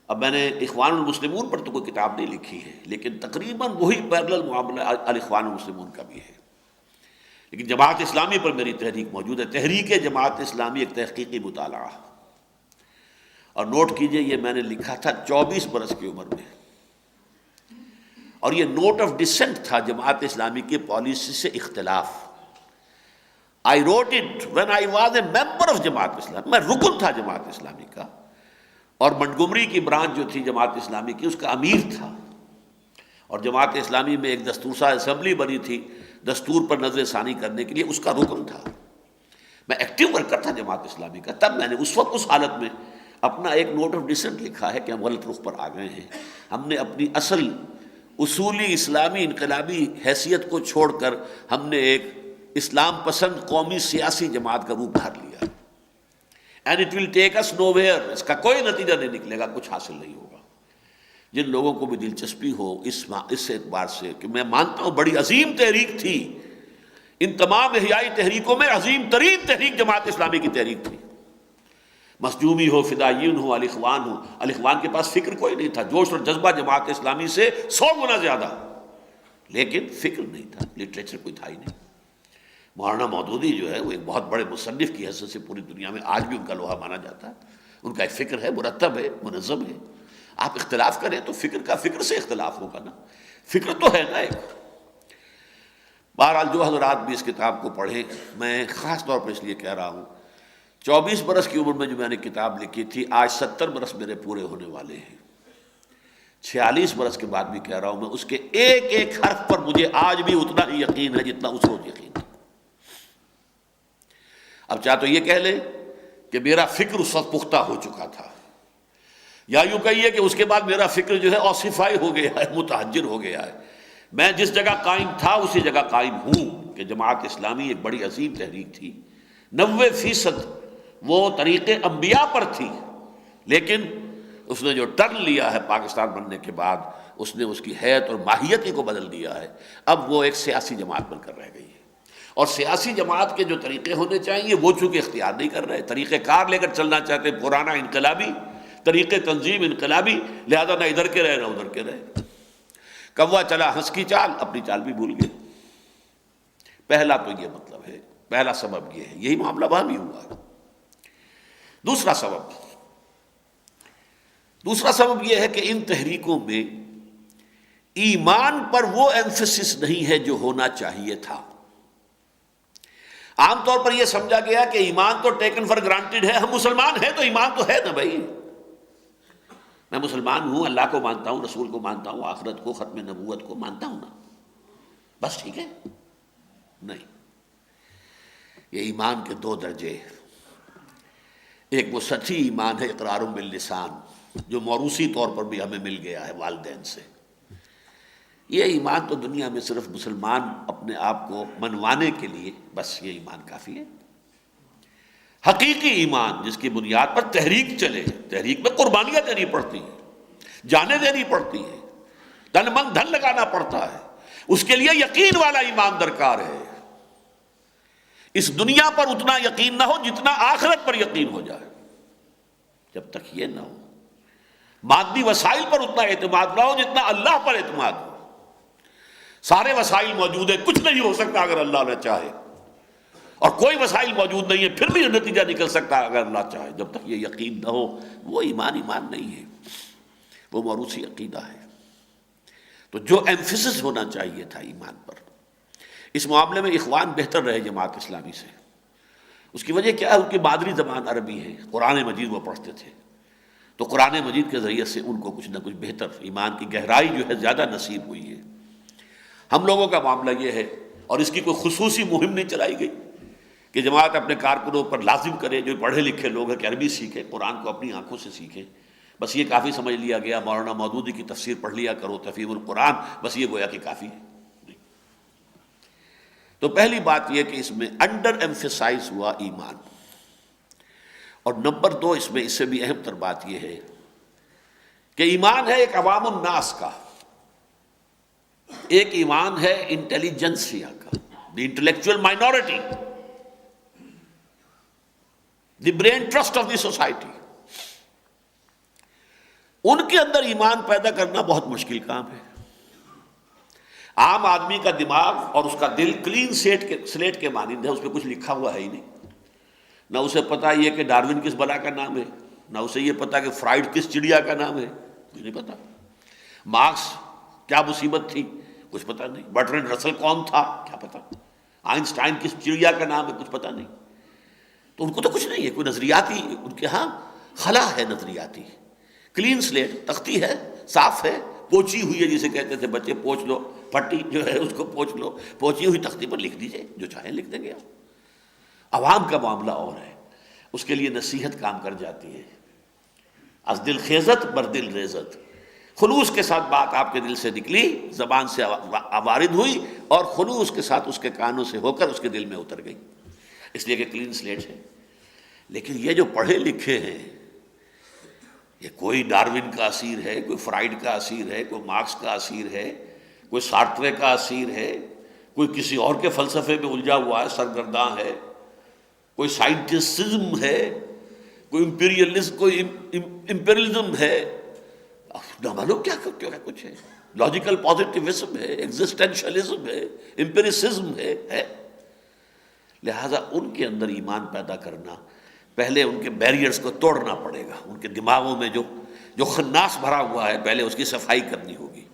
اب میں نے اخوان المسلمون پر تو کوئی کتاب نہیں لکھی ہے، لیکن تقریباً وہی پیرلل معاملہ الاخوان المسلمون کا بھی ہے، لیکن جماعت اسلامی پر میری تحریک موجود ہے۔ تحریک جماعت اسلامی ایک تحقیقی مطالعہ، اور نوٹ کیجئے یہ میں نے لکھا تھا 24 برس کی عمر میں، اور یہ نوٹ آف ڈسینٹ تھا جماعت اسلامی کی پالیسی سے اختلاف۔ I wrote it when I was a member of Jamaat Islami, میں رکن تھا جماعت اسلامی کا، اور منٹگومری کی برانچ جو تھی جماعت اسلامی کی اس کا امیر تھا، اور جماعت اسلامی میں ایک دستور ساز اسمبلی بنی تھی دستور پر نظر ثانی کرنے کے لیے، اس کا رکن تھا۔ میں ایکٹیو ورکر تھا جماعت اسلامی کا۔ تب میں نے اس وقت اس حالت میں اپنا ایک نوٹ آف ڈسینٹ لکھا ہے کہ ہم غلط رخ پر آ گئے ہیں، ہم نے اپنی اصل اصولی اسلامی انقلابی حیثیت کو چھوڑ کر ہم نے ایک اسلام پسند قومی سیاسی جماعت کا روپ دھار لیا، and it will take us nowhere, اس کا کوئی نتیجہ نہیں نکلے گا، کچھ حاصل نہیں ہوگا۔ جن لوگوں کو بھی دلچسپی ہو اس اعتبار سے کہ میں مانتا ہوں بڑی عظیم تحریک تھی، ان تمام احیائی تحریکوں میں عظیم ترین تحریک جماعت اسلامی کی تحریک تھی، مخزومی ہو، فدائیین ہو، الاخوان ہو۔ الاخوان کے پاس فکر کوئی نہیں تھا، جوش اور جذبہ جماعت اسلامی سے 100 گنا زیادہ، لیکن فکر نہیں تھا، لٹریچر کوئی تھا ہی نہیں۔ مولانا مودودی جو ہے وہ ایک بہت بڑے مصنف کی حیثیت سے پوری دنیا میں آج بھی ان کا لوہا مانا جاتا ہے، ان کا ایک فکر ہے، مرتب ہے، منظم ہے۔ آپ اختلاف کریں تو فکر سے اختلاف ہوگا نا، فکر تو ہے نا ایک۔ بہرحال جو حضرات بھی اس کتاب کو پڑھیں، میں خاص طور پر اس لیے کہہ رہا ہوں، 24 برس کی عمر میں جو میں نے کتاب لکھی تھی، آج 70 برس میرے پورے ہونے والے ہیں۔ 46 برس کے بعد بھی کہہ رہا ہوں، میں اس کے ایک ایک حرف پر مجھے آج بھی اتنا ہی یقین ہے جتنا اس روز یقین ہے۔ اب چاہے تو یہ کہہ لیں کہ میرا فکر اس وقت پختہ ہو چکا تھا، یا یوں کہیے کہ اس کے بعد میرا فکر جو ہے اوسیفائی ہو گیا ہے، متحجر ہو گیا ہے۔ میں جس جگہ قائم تھا اسی جگہ قائم ہوں کہ جماعت اسلامی ایک بڑی عظیم تحریک تھی، 90% وہ طریق انبیاء پر تھی، لیکن اس نے جو ٹرن لیا ہے پاکستان بننے کے بعد، اس نے اس کی حیت اور ماہیت ہی کو بدل دیا ہے۔ اب وہ ایک سیاسی جماعت بن کر رہ گئی ہے، اور سیاسی جماعت کے جو طریقے ہونے چاہیے وہ چونکہ اختیار نہیں کر رہے، طریقہ کار لے کر چلنا چاہتے ہیں پرانا انقلابی طریقہ تنظیم انقلابی، لہذا نہ ادھر کے رہے نہ ادھر کے رہے۔ کوا چلا ہنس کی چال، اپنی چال بھی بھول گئے۔ پہلا تو یہ مطلب ہے، پہلا سبب یہ ہے، یہی معاملہ وہاں بھی ہوا ہے۔ دوسرا سبب یہ ہے کہ ان تحریکوں میں ایمان پر وہ ایمفیسس نہیں ہے جو ہونا چاہیے تھا۔ عام طور پر یہ سمجھا گیا کہ ایمان تو ٹیکن فار گرانٹیڈ ہے، ہم مسلمان ہیں تو ایمان تو ہے نا بھائی، میں مسلمان ہوں، اللہ کو مانتا ہوں، رسول کو مانتا ہوں، آخرت کو، ختم نبوت کو مانتا ہوں نا، بس ٹھیک ہے۔ نہیں، یہ ایمان کے دو درجے، ایک وہ سچی ایمان ہے اقرار باللسان جو موروثی طور پر بھی ہمیں مل گیا ہے والدین سے، یہ ایمان تو دنیا میں صرف مسلمان اپنے آپ کو منوانے کے لیے بس یہ ایمان کافی ہے۔ حقیقی ایمان جس کی بنیاد پر تحریک چلے، تحریک میں قربانیاں دینی پڑتی ہیں، جانیں دینی پڑتی ہیں، تن من دھن لگانا پڑتا ہے، اس کے لیے یقین والا ایمان درکار ہے۔ اس دنیا پر اتنا یقین نہ ہو جتنا آخرت پر یقین ہو جائے۔ جب تک یہ نہ ہو، مادی وسائل پر اتنا اعتماد نہ ہو جتنا اللہ پر اعتماد ہو۔ سارے وسائل موجود ہیں، کچھ نہیں ہو سکتا اگر اللہ نہ چاہے، اور کوئی وسائل موجود نہیں ہے پھر بھی نتیجہ نکل سکتا ہے اگر اللہ چاہے۔ جب تک یہ یقین نہ ہو وہ ایمان نہیں ہے، وہ موروثی عقیدہ ہے۔ تو جو ایمفیسس ہونا چاہیے تھا ایمان پر، اس معاملے میں اخوان بہتر رہے جماعت اسلامی سے۔ اس کی وجہ کیا ہے؟ ان کی مادری زبان عربی ہے، قرآن مجید وہ پڑھتے تھے، تو قرآن مجید کے ذریعے سے ان کو کچھ نہ کچھ بہتر ایمان کی گہرائی جو ہے زیادہ نصیب ہوئی ہے۔ ہم لوگوں کا معاملہ یہ ہے، اور اس کی کوئی خصوصی مہم نہیں چلائی گئی کہ جماعت اپنے کارکنوں پر لازم کرے جو پڑھے لکھے لوگ ہیں کہ عربی سیکھیں، قرآن کو اپنی آنکھوں سے سیکھیں۔ بس یہ کافی سمجھ لیا گیا، مولانا مودودی کی تفسیر پڑھ لیا کرو تفہیم القرآن، بس یہ گویا کہ کافی ہے۔ تو پہلی بات یہ کہ اس میں انڈر ایمفیسائز ہوا ایمان، اور نمبر دو اس میں اس سے بھی اہم تر بات یہ ہے کہ ایمان ہے ایک عوام الناس کا، ایک ایمان ہے انٹیلیجنسیا کا، the intellectual minority, the brain trust of the society. ان کے اندر ایمان پیدا کرنا بہت مشکل کام ہے۔ عام آدمی کا دماغ اور اس کا دل کلین سلیٹ کے مانند ہے، اس پہ کچھ لکھا ہوا ہے ہی نہیں، نہ اسے پتا یہ کہ ڈاروین کس بلا کا نام ہے، نہ اسے یہ پتا کہ فرائڈ کس چڑیا کا نام ہے، کچھ نہیں پتا۔ مارکس کیا مصیبت تھی، کچھ پتا نہیں۔ برٹرینڈ رسل کون تھا، کیا پتا۔ آئنسٹائن کس چڑیا کا نام ہے، کچھ پتا نہیں۔ تو ان کو تو کچھ نہیں ہے، کوئی نظریاتی ان کے ہاں خلا ہے، نظریاتی کلین سلیٹ، تختی ہے، صاف ہے، پوچی ہوئی ہے، جسے کہتے تھے بچے پوچھ لو، پھٹی جو ہے اس کو پوچھ لو، پوچی ہوئی تختی پر لکھ دیجئے، جو چاہیں لکھ دیں گے آپ۔ عوام کا معاملہ اور ہے، اس کے لیے نصیحت کام کر جاتی ہے۔ از دل خیزت بر دل ریزت، خلوص کے ساتھ بات آپ کے دل سے نکلی، زبان سے وارد ہوئی، اور خلوص کے ساتھ اس کے کانوں سے ہو کر اس کے دل میں اتر گئی، اس لیے کہ کلین سلیٹ ہے۔ لیکن یہ جو پڑھے لکھے ہیں، یہ کوئی ڈاروین کا اسیر ہے، کوئی فرائڈ کا اسیر ہے، کوئی مارکس کا اسیر ہے، کوئی سارٹرے کا اسیر ہے، کوئی کسی اور کے فلسفے میں الجھا ہوا ہے، سرگرداں ہے، کوئی سائنٹسزم ہے، کوئی امپیریلزم ہے، نہ معلوم کیا کچھ ہے، لاجیکل پازیٹیوزم ہے، ایگزسٹینشلزم ہے، امپیریسزم ہے۔ لہذا ان کے اندر ایمان پیدا کرنا، پہلے ان کے بیریئرز کو توڑنا پڑے گا، ان کے دماغوں میں جو خناس بھرا ہوا ہے پہلے اس کی صفائی کرنی ہوگی،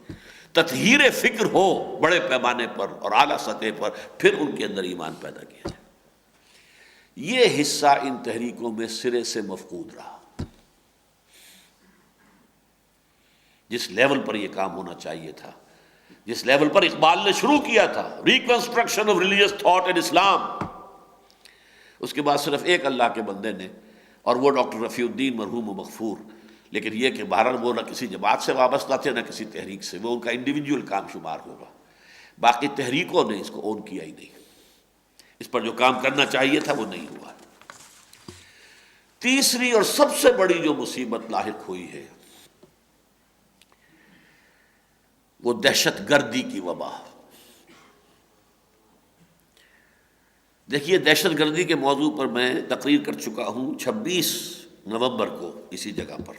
تطہیر فکر ہو بڑے پیمانے پر اور اعلیٰ سطح پر، پھر ان کے اندر ایمان پیدا کیا جائے۔ یہ حصہ ان تحریکوں میں سرے سے مفقود رہا۔ جس لیول پر یہ کام ہونا چاہیے تھا، جس لیول پر اقبال نے شروع کیا تھا، reconstruction of religious thought in Islam, اس کے بعد صرف ایک اللہ کے بندے نے، اور وہ ڈاکٹر رفیع الدین مرحوم و مغفور، لیکن یہ کہ بہرحال وہ نہ کسی جماعت سے وابستہ تھے نہ کسی تحریک سے، وہ ان کا انڈیویجول کام شمار ہوگا۔ باقی تحریکوں نے اس کو اون کیا ہی نہیں، اس پر جو کام کرنا چاہیے تھا وہ نہیں ہوا۔ تیسری اور سب سے بڑی جو مصیبت لاحق ہوئی ہے وہ دہشت گردی کی وبا۔ دیکھیے، دہشت گردی کے موضوع پر میں تقریر کر چکا ہوں 26 نومبر کو اسی جگہ پر۔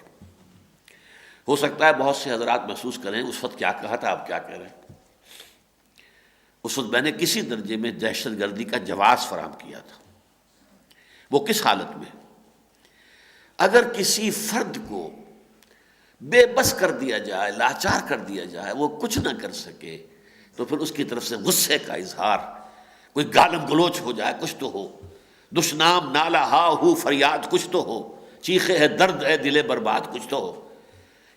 ہو سکتا ہے بہت سے حضرات محسوس کریں اس وقت کیا کہا تھا، آپ کیا کہہ رہے ہیں۔ اس وقت میں نے کسی درجے میں دہشت گردی کا جواز فراہم کیا تھا۔ وہ کس حالت میں؟ اگر کسی فرد کو بے بس کر دیا جائے، لاچار کر دیا جائے، وہ کچھ نہ کر سکے، تو پھر اس کی طرف سے غصے کا اظہار، کوئی گالم گلوچ ہو جائے، کچھ تو ہو، دشنام نالہ ہا ہو فریاد کچھ تو ہو، چیخے ہے درد ہے دل برباد کچھ تو ہو،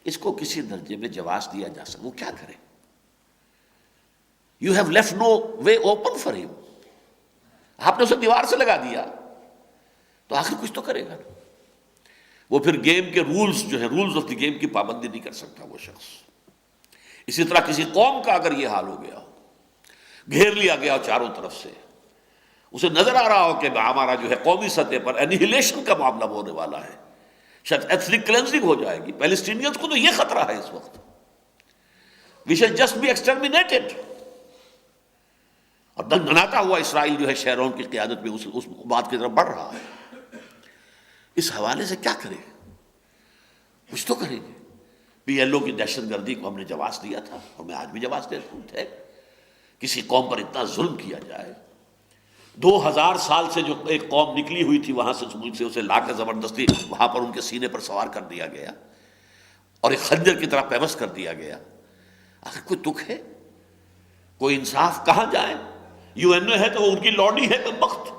اس کو کسی درجے میں جواز دیا جا سکے، وہ کیا کرے؟ You have left no way open for him. آپ نے اسے دیوار سے لگا دیا تو آخر کچھ تو کرے گا نا۔ وہ پھر گیم کے رولز جو ہیں، رولز آف دی گیم کی پابندی نہیں کر سکتا وہ شخص۔ اسی طرح کسی قوم کا اگر یہ حال ہو گیا ہو، گھیر لیا گیا ہو چاروں طرف سے، اسے نظر آ رہا ہو کہ ہمارا جو ہے قومی سطح پر انہیلیشن کا معاملہ ہونے والا ہے، شاید ایتھنک کلینزنگ ہو جائے گی، پیلسٹینینز کو تو یہ خطرہ ہے اس وقت، we shall just be exterminated۔ اور دنگناتا ہوا اسرائیل جو ہے شیرون کی قیادت میں اس بات کی طرف بڑھ رہا ہے۔ اس حوالے سے کیا کریں؟ کچھ تو کریں گے۔ پی ایل او کی دہشت گردی کو ہم نے جواز دیا تھا، اور میں آج بھی جواز دیتا ہوں۔ کسی قوم پر اتنا ظلم کیا جائے، 2000 سال سے جو ایک قوم نکلی ہوئی تھی وہاں سے، اس ملک سے، اسے لا کر زبردستی وہاں پر ان کے سینے پر سوار کر دیا گیا اور ایک خنجر کی طرح پیوست کر دیا گیا۔ آخر کوئی تک ہے؟ کوئی انصاف؟ کہاں جائیں؟ یو این او ہے تو وہ ان کی لوڈی ہے تو بخت۔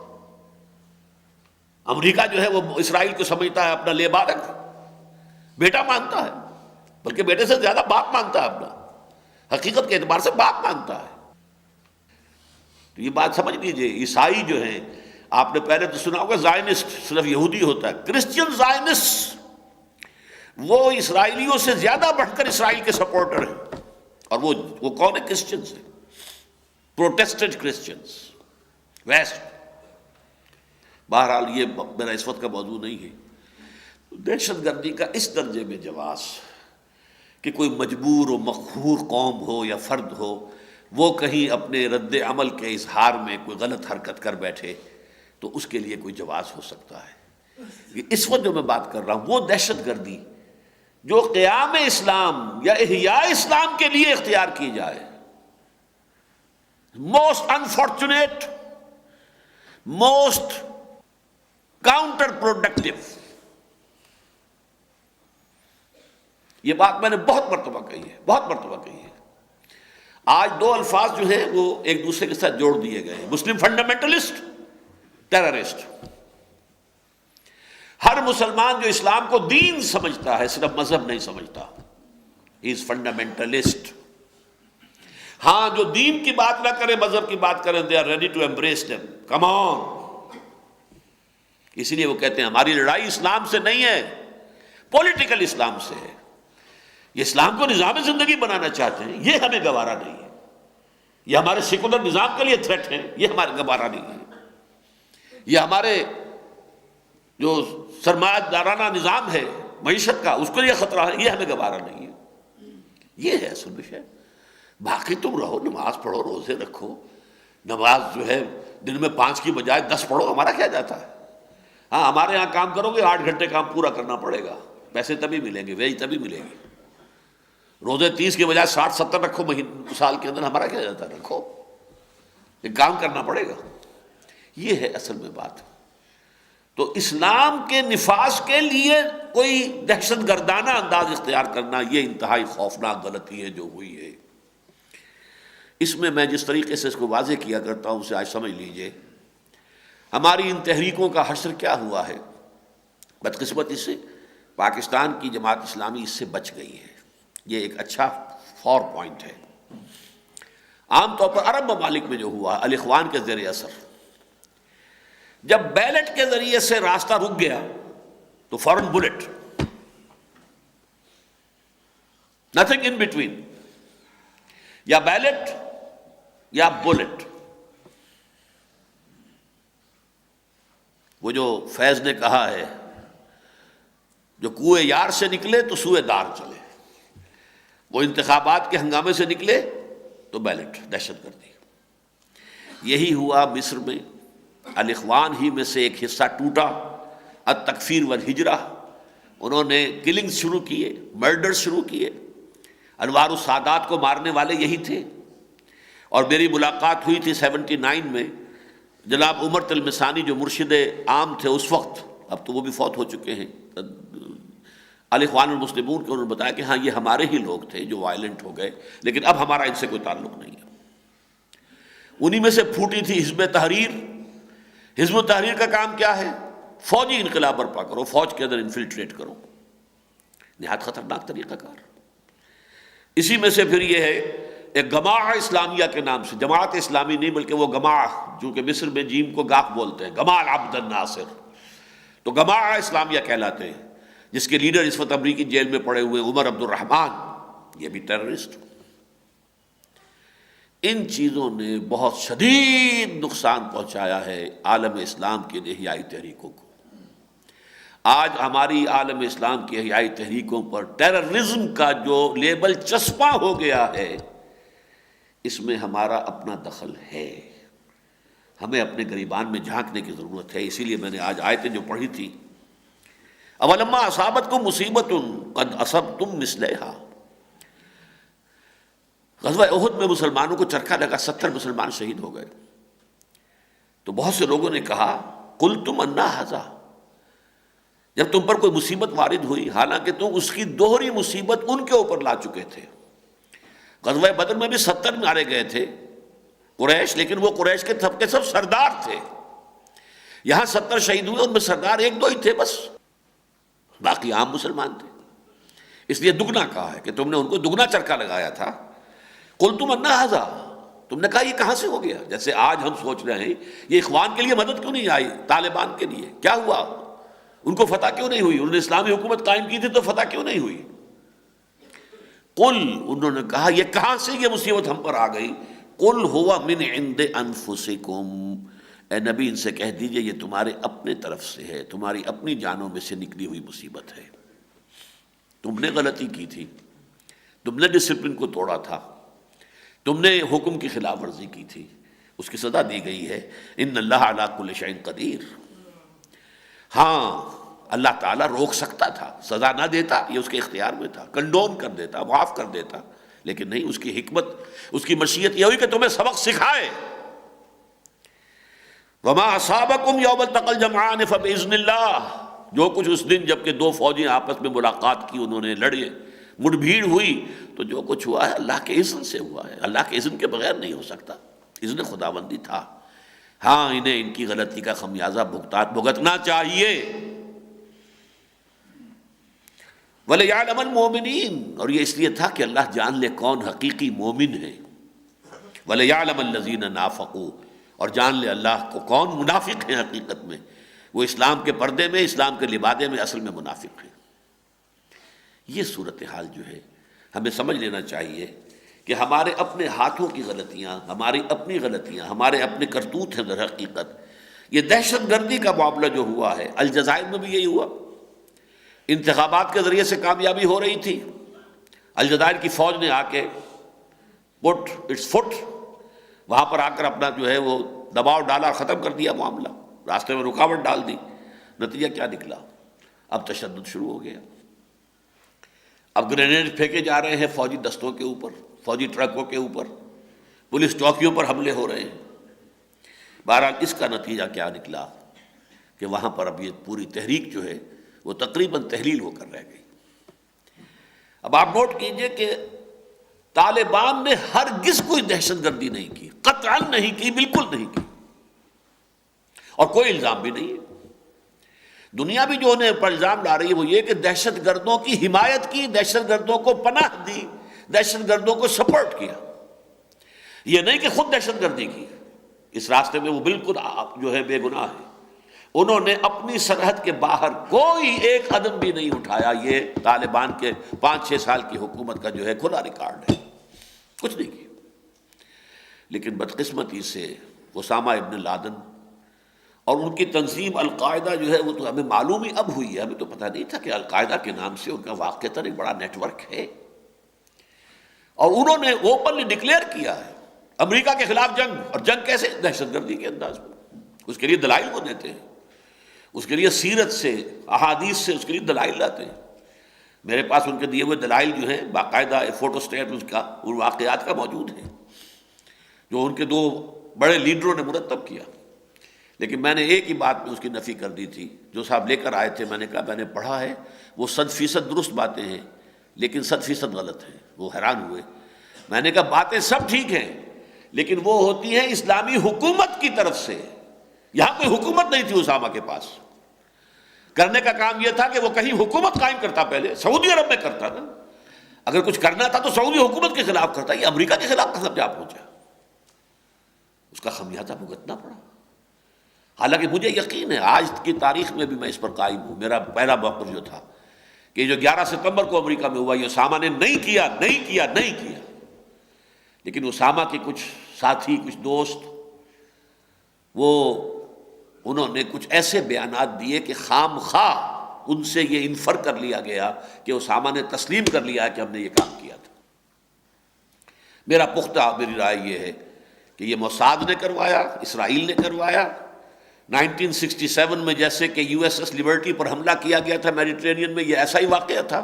امریکہ جو ہے وہ اسرائیل کو سمجھتا ہے اپنا لے بارک، بیٹا مانتا ہے، بلکہ بیٹے سے زیادہ باپ مانتا ہے، اپنا حقیقت کے اعتبار سے باپ مانتا ہے۔ تو یہ بات سمجھ لیجئے، عیسائی جو ہیں، آپ نے پہلے تو سنا ہوگا زائنسٹ صرف یہودی ہوتا ہے، کرسچین زائنسٹ وہ اسرائیلیوں سے زیادہ بڑھ کر اسرائیل کے سپورٹر ہیں، اور وہ کون ہے؟ کرسچنز ہیں، پروٹیسٹنٹ کرسچنز، ویسٹ۔ بہرحال یہ میرا اس وقت کا موضوع نہیں ہے۔ دہشت گردی کا اس درجے میں جواز کہ کوئی مجبور و مقہور قوم ہو یا فرد ہو، وہ کہیں اپنے رد عمل کے اظہار میں کوئی غلط حرکت کر بیٹھے تو اس کے لیے کوئی جواز ہو سکتا ہے۔ اس وقت جو میں بات کر رہا ہوں وہ دہشت گردی جو قیام اسلام یا احیاء اسلام کے لیے اختیار کی جائے، most unfortunate, most counter productive. یہ بات میں نے بہت مرتبہ کہی ہے، بہت مرتبہ کہی ہے۔ آج دو الفاظ جو ہیں وہ ایک دوسرے کے ساتھ جوڑ دیے گئے ہیں، مسلم فنڈامنٹلسٹ، ٹیررسٹ۔ ہر مسلمان جو اسلام کو دین سمجھتا ہے، صرف مذہب نہیں سمجھتا، ہی از فنڈامنٹلسٹ۔ ہاں، جو دین کی بات نہ کرے، مذہب کی بات کریں، they are ready to embrace them, come on. اسی لیے وہ کہتے ہیں ہماری لڑائی اسلام سے نہیں ہے، پولیٹیکل اسلام سے ہے۔ یہ اسلام کو نظام زندگی بنانا چاہتے ہیں، یہ ہمیں گوارا نہیں ہے۔ یہ ہمارے سیکولر نظام کے لیے تھریٹ ہے، یہ ہمارے گوارا نہیں ہے۔ یہ ہمارے جو سرمایہ دارانہ نظام ہے معیشت کا، اس کو یہ خطرہ ہے، یہ ہمیں گوارا نہیں ہے۔ یہ ہے اصل وشے۔ باقی تم رہو، نماز پڑھو، روزے رکھو۔ نماز جو ہے دن میں 5 کی بجائے 10 پڑھو، ہمارا کیا جاتا ہے؟ ہاں، ہمارے ہاں کام کرو گے 8 گھنٹے کام پورا کرنا پڑے گا، پیسے تبھی ملیں گے، ویج تبھی ملے گی۔ روزے 30 کے بجائے 60-70 رکھو سال کے اندر، ہمارا کیا جاتا ہے؟ رکھو، یہ کام کرنا پڑے گا۔ یہ ہے اصل میں بات۔ تو اسلام کے نفاذ کے لیے کوئی دہشت گردانہ انداز اختیار کرنا، یہ انتہائی خوفناک غلطی ہے جو ہوئی ہے۔ اس میں جس طریقے سے اس کو واضح کیا کرتا ہوں اسے آج سمجھ لیجئے۔ ہماری ان تحریکوں کا حشر کیا ہوا ہے؟ بدقسمتی سے پاکستان کی جماعت اسلامی اس سے بچ گئی ہے۔ یہ ایک اچھا فور پوائنٹ ہے۔ عام طور پر عرب ممالک میں جو ہوا، الاخوان کے زیر اثر، جب بیلٹ کے ذریعے سے راستہ رک گیا تو فوراً بلٹ، نتھنگ ان بٹوین، یا بیلٹ یا بلٹ۔ وہ جو فیض نے کہا ہے، جو کوئے یار سے نکلے تو سوئے دار چلے، وہ انتخابات کے ہنگامے سے نکلے تو بیلٹ، دہشت گردی۔ یہی ہوا مصر میں، الاخوان ہی میں سے ایک حصہ ٹوٹا، التکفیر والہجرہ، انہوں نے کلنگ شروع کیے، مرڈر شروع کیے۔ انوار السادات کو مارنے والے یہی تھے۔ اور میری ملاقات ہوئی تھی 79 میں جناب عمر تلمسانی جو مرشد عام تھے اس وقت، اب تو وہ بھی فوت ہو چکے ہیں، الاخوان المسلمون کے، انہوں نے بتایا کہ ہاں یہ ہمارے ہی لوگ تھے جو وائلنٹ ہو گئے، لیکن اب ہمارا ان سے کوئی تعلق نہیں ہے۔ انہی میں سے پھوٹی تھی حزب تحریر۔ حزب تحریر کا کام کیا ہے؟ فوجی انقلاب برپا کرو، فوج کے اندر انفلٹریٹ کرو، نہایت خطرناک طریقہ کار۔ اسی میں سے پھر یہ ہے ایک گماع اسلامیہ کے نام سے، جماعت اسلامی نہیں بلکہ وہ گماع، جو کہ مصر میں جیم کو گاف بولتے ہیں، گمال عبد الناصر، تو گماع اسلامیہ کہلاتے ہیں، جس کے لیڈر اس وقت امریکی جیل میں پڑے ہوئے عمر عبد الرحمن، یہ بھی ٹیررسٹ۔ ان چیزوں نے بہت شدید نقصان پہنچایا ہے عالم اسلام کے احیائی تحریکوں کو۔ آج ہماری عالم اسلام کی احیائی تحریکوں پر ٹیررزم کا جو لیبل چسپاں ہو گیا ہے، اس میں ہمارا اپنا دخل ہے۔ ہمیں اپنے گریبان میں جھانکنے کی ضرورت ہے۔ اسی لیے میں نے آج آیتیں جو پڑھی تھی، اولما اصابتکم مصیبۃ قد اصبتم مثلھا، غزوہ احد میں مسلمانوں کو چرخا لگا، 70 مسلمان شہید ہو گئے۔ تو بہت سے لوگوں نے کہا قلتم انا ھذا، جب تم پر کوئی مصیبت وارد ہوئی، حالانکہ تم اس کی دوہری مصیبت ان کے اوپر لا چکے تھے۔ غزوہ بدر میں بھی 70 مارے گئے تھے قریش، لیکن وہ قریش کے سب کے سب سردار تھے۔ یہاں 70 شہید ہوئے، ان میں سردار 1-2 ہی تھے بس، باقی عام مسلمان تھے۔ اس لیے دگنا کہا ہے کہ تم نے ان کو دگنا چرکا لگایا تھا۔ قلتم انا ھذا، تم نے کہا یہ کہاں سے ہو گیا؟ جیسے آج ہم سوچ رہے ہیں یہ اخوان کے لیے مدد کیوں نہیں آئی، طالبان کے لیے کیا ہوا؟ ان کو فتح کیوں نہیں ہوئی؟ انہوں نے اسلامی حکومت قائم کی تھی تو فتح کیوں نہیں ہوئی؟ قل، انہوں نے کہا یہ کہاں سے یہ مصیبت ہم پر آ گئی؟ قل ہوا من عند انفسکم، اے نبی ان سے کہہ دیجئے یہ تمہارے اپنے طرف سے ہے، تمہاری اپنی جانوں میں سے نکلی ہوئی مصیبت ہے۔ تم نے غلطی کی تھی، تم نے ڈسپلن کو توڑا تھا، تم نے حکم کی خلاف ورزی کی تھی، اس کی سزا دی گئی ہے۔ ان اللہ علی کل شیء قدیر، ہاں اللہ تعالیٰ روک سکتا تھا، سزا نہ دیتا، یہ اس کے اختیار میں تھا، کنڈون کر دیتا، معاف کر دیتا، لیکن نہیں، اس کی حکمت، اس کی مشیت یہ ہوئی کہ تمہیں سبق سکھائے۔ وما اصابکم یوم التقى الجمعان فباذن اللہ، جو کچھ اس دن جب کہ دو فوجیں آپس میں ملاقات کی، انہوں نے لڑے، مڑ بھیڑ ہوئی، تو جو کچھ ہوا ہے اللہ کے اذن سے ہوا ہے، اللہ کے اذن کے بغیر نہیں ہو سکتا، اذن خداوندی تھا۔ ہاں انہیں ان کی غلطی کا خمیازہ بھگتنا چاہیے۔ وَلِيَعْلَمَ الْمُؤْمِنِينَ، اور یہ اس لیے تھا کہ اللہ جان لے کون حقیقی مومن ہے۔ وَلِيَعْلَمَ الَّذِينَ نَافَقُوا، اور جان لے اللہ کو کون منافق ہیں حقیقت میں، وہ اسلام کے پردے میں، اسلام کے لبادے میں اصل میں منافق ہیں۔ یہ صورتحال جو ہے ہمیں سمجھ لینا چاہیے کہ ہمارے اپنے ہاتھوں کی غلطیاں، ہماری اپنی غلطیاں، ہمارے اپنے کرتوت ہیں در حقیقت۔ یہ دہشت گردی کا معاملہ جو ہوا ہے، الجزائر میں بھی یہی ہوا، انتخابات کے ذریعے سے کامیابی ہو رہی تھی، الجزائر کی فوج نے آ کے پٹ اٹس فٹ، وہاں پر آ کر اپنا جو ہے وہ دباؤ ڈالا اور ختم کر دیا معاملہ، راستے میں رکاوٹ ڈال دی۔ نتیجہ کیا نکلا؟ اب تشدد شروع ہو گیا، اب گرینیڈ پھینکے جا رہے ہیں فوجی دستوں کے اوپر، فوجی ٹرکوں کے اوپر، پولیس چوکیوں پر حملے ہو رہے ہیں۔ بہرحال اس کا نتیجہ کیا نکلا کہ وہاں پر اب یہ پوری تحریک جو ہے وہ تقریباً تحلیل ہو کر رہ گئی۔ اب آپ نوٹ کیجئے کہ طالبان نے ہرگز کوئی دہشت گردی نہیں کی، قطعاً نہیں کی، بالکل نہیں کی، اور کوئی الزام بھی نہیں ہے۔ دنیا بھی جو انہیں پر الزام لا رہی ہے وہ یہ کہ دہشت گردوں کی حمایت کی، دہشت گردوں کو پناہ دی، دہشت گردوں کو سپورٹ کیا، یہ نہیں کہ خود دہشت گردی کی۔ اس راستے میں وہ بالکل جو ہے بے گناہ ہے، انہوں نے اپنی سرحد کے باہر کوئی ایک قدم بھی نہیں اٹھایا۔ یہ طالبان کے 5-6 سال کی حکومت کا جو ہے کھلا ریکارڈ ہے، کچھ نہیں کیا۔ لیکن بدقسمتی سے اسامہ ابن لادن اور ان کی تنظیم القاعدہ جو ہے وہ تو ہمیں معلوم ہی اب ہوئی ہے، ہمیں تو پتہ نہیں تھا کہ القاعدہ کے نام سے ان کا واقعتاً ایک بڑا نیٹ ورک ہے، اور انہوں نے اوپنلی ڈکلیئر کیا ہے امریکہ کے خلاف جنگ، اور جنگ کیسے؟ دہشت گردی کے انداز میں۔ اس کے لیے دلائل وہ دیتے ہیں، اس کے لیے سیرت سے، احادیث سے اس کے لیے دلائل لاتے ہیں۔ میرے پاس ان کے دیے ہوئے دلائل جو ہیں باقاعدہ فوٹو اسٹیٹ اس کا، ان واقعات کا موجود ہے جو ان کے 2 بڑے لیڈروں نے مرتب کیا۔ لیکن میں نے ایک ہی بات میں اس کی نفی کر دی تھی، جو صاحب لے کر آئے تھے، میں نے کہا میں نے پڑھا ہے، وہ 100% درست باتیں ہیں لیکن 100% غلط ہیں۔ وہ حیران ہوئے، میں نے کہا باتیں سب ٹھیک ہیں لیکن وہ ہوتی ہیں اسلامی حکومت کی طرف سے، یہاں کوئی حکومت نہیں تھی اسامہ کے پاس۔ کرنے کا کام یہ تھا کہ وہ کہیں حکومت قائم کرتا، پہلے سعودی عرب میں کرتا نا، اگر کچھ کرنا تھا تو سعودی حکومت کے خلاف کرتا، یہ امریکہ کے خلاف کہاں جا پہنچا؟ اس کا خمیازہ بھگتنا پڑا۔ حالانکہ مجھے یقین ہے آج کی تاریخ میں بھی میں اس پر قائم ہوں، میرا پہلا موقف جو تھا کہ جو 11 ستمبر کو امریکہ میں ہوا، یہ اسامہ نے نہیں کیا، نہیں کیا، نہیں کیا، لیکن اسامہ کے کچھ ساتھی، کچھ دوست، وہ انہوں نے کچھ ایسے بیانات دیے کہ خام خواہ ان سے یہ انفر کر لیا گیا کہ اسامہ نے تسلیم کر لیا کہ ہم نے یہ کام کیا تھا۔ میرا پختہ میری رائے یہ ہے کہ یہ موساد نے کروایا، اسرائیل نے کروایا۔ 1967 میں جیسے کہ USS لبرٹی پر حملہ کیا گیا تھا میڈیٹرینین میں، یہ ایسا ہی واقعہ تھا،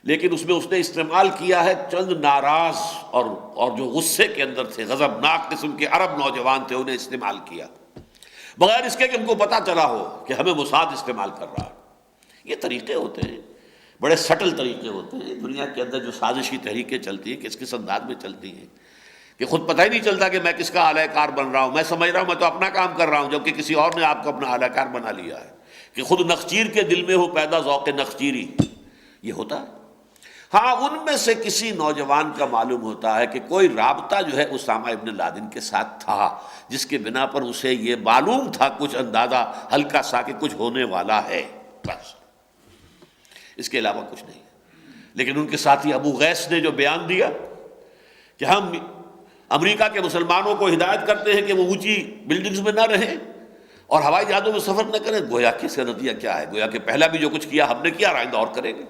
لیکن اس میں اس نے استعمال کیا ہے چند ناراض اور جو غصے کے اندر تھے، غضبناک قسم کے عرب نوجوان تھے، انہیں استعمال کیا بغیر اس کے کہ ان کو پتہ چلا ہو کہ ہمیں موساد استعمال کر رہا ہے۔ یہ طریقے ہوتے ہیں، بڑے سٹل طریقے ہوتے ہیں دنیا کے اندر جو سازشی تحریکیں چلتی ہیں، کس انداز میں چلتی ہیں کہ خود پتہ ہی نہیں چلتا کہ میں کس کا اعلی کار بن رہا ہوں۔ میں سمجھ رہا ہوں میں تو اپنا کام کر رہا ہوں، جبکہ کسی اور نے آپ کو اپنا اعلی کار بنا لیا ہے، کہ خود نخچیر کے دل میں ہو پیدا ذوق نخچیری۔ یہ ہوتا ہے۔ ہاں ان میں سے کسی نوجوان کا معلوم ہوتا ہے کہ کوئی رابطہ جو ہے اسامہ ابن لادن کے ساتھ تھا، جس کے بنا پر اسے یہ معلوم تھا کچھ اندازہ ہلکا سا کہ کچھ ہونے والا ہے، بس اس کے علاوہ کچھ نہیں۔ لیکن ان کے ساتھی ابو غیث نے جو بیان دیا کہ ہم امریکہ کے مسلمانوں کو ہدایت کرتے ہیں کہ وہ اونچی بلڈنگز میں نہ رہیں اور ہوائی جہازوں میں سفر نہ کریں، گویا کہ اس کا نتیجہ کیا ہے؟ گویا کہ پہلا بھی جو کچھ کیا ہم نے کیا، آئندہ اور کریں گے۔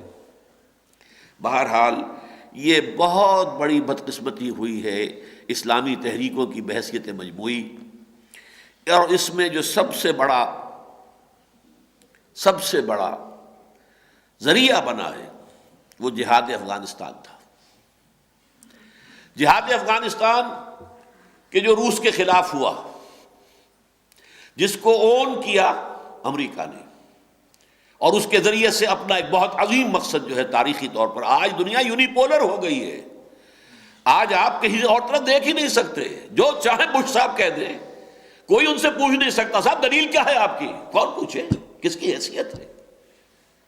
بہرحال یہ بہت بڑی بدقسمتی ہوئی ہے اسلامی تحریکوں کی بحثیت مجموعی، اور اس میں جو سب سے بڑا ذریعہ بنا ہے وہ جہاد افغانستان تھا۔ جہاد افغانستان کہ جو روس کے خلاف ہوا، جس کو اون کیا امریکہ نے، اور اس کے ذریعے سے اپنا ایک بہت عظیم مقصد جو ہے تاریخی طور پر، آج دنیا یونیپولر ہو گئی ہے، آج آپ کہیں اور طرف دیکھ ہی نہیں سکتے، جو چاہے بش صاحب کہہ دیں، کوئی ان سے پوچھ نہیں سکتا صاحب دلیل کیا ہے آپ کی، کون پوچھے، کس کی حیثیت ہے؟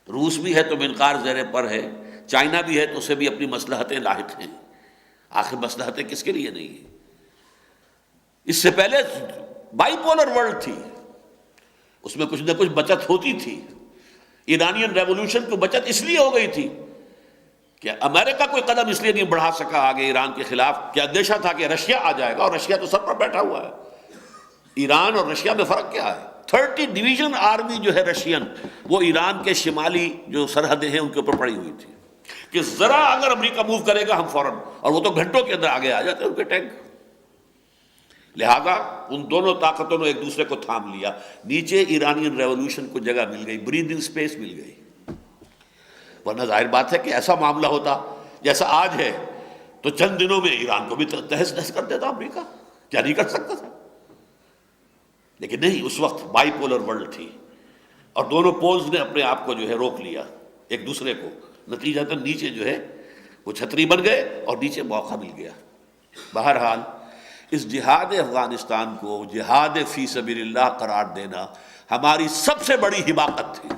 روس بھی ہے تو منقار زیر پر ہے، چائنا بھی ہے تو اسے بھی اپنی مصلحتیں لاحق ہیں، آخر مصلحتیں کس کے لیے نہیں ہیں؟ اس سے پہلے بائی پولر ورلڈ تھی، اس میں کچھ نہ کچھ بچت ہوتی تھی۔ ایرانین ریولوشن کو بچت اس لیے ہو گئی تھی کہ امریکہ کوئی قدم اس لیے نہیں بڑھا سکا آگے ایران کے خلاف کہ اندیشہ تھا کہ رشیا آ جائے گا، اور رشیا تو سر پر بیٹھا ہوا ہے۔ ایران اور رشیا میں فرق کیا ہے؟ 30 ڈویژن آرمی جو ہے رشین، وہ ایران کے شمالی جو سرحدیں ہیں ان کے اوپر پڑی ہوئی تھی کہ ذرا اگر امریکہ موو کرے گا ہم فوراً، اور وہ تو گھنٹوں کے اندر آگے آ جاتے ہیں ان کے ٹینک۔ لہذا ان دونوں طاقتوں نے ایک دوسرے کو تھام لیا، نیچے ایرانین ریولوشن کو جگہ مل گئی، بریدنگ سپیس مل گئی، ورنہ ظاہر بات ہے کہ ایسا معاملہ ہوتا جیسا آج ہے تو چند دنوں میں ایران کو بھی تہس نہس کر دیتا امریکہ، کیا نہیں کر سکتا تھا؟ لیکن نہیں، اس وقت بائی پولر ورلڈ تھی، اور دونوں پولز نے اپنے آپ کو جو ہے روک لیا ایک دوسرے کو، نتیجتاً نیچے جو ہے وہ چھتری بن گئے اور نیچے موقع مل گیا۔ بہرحال اس جہاد افغانستان کو جہاد فی سبیل اللہ قرار دینا ہماری سب سے بڑی حماقت تھی۔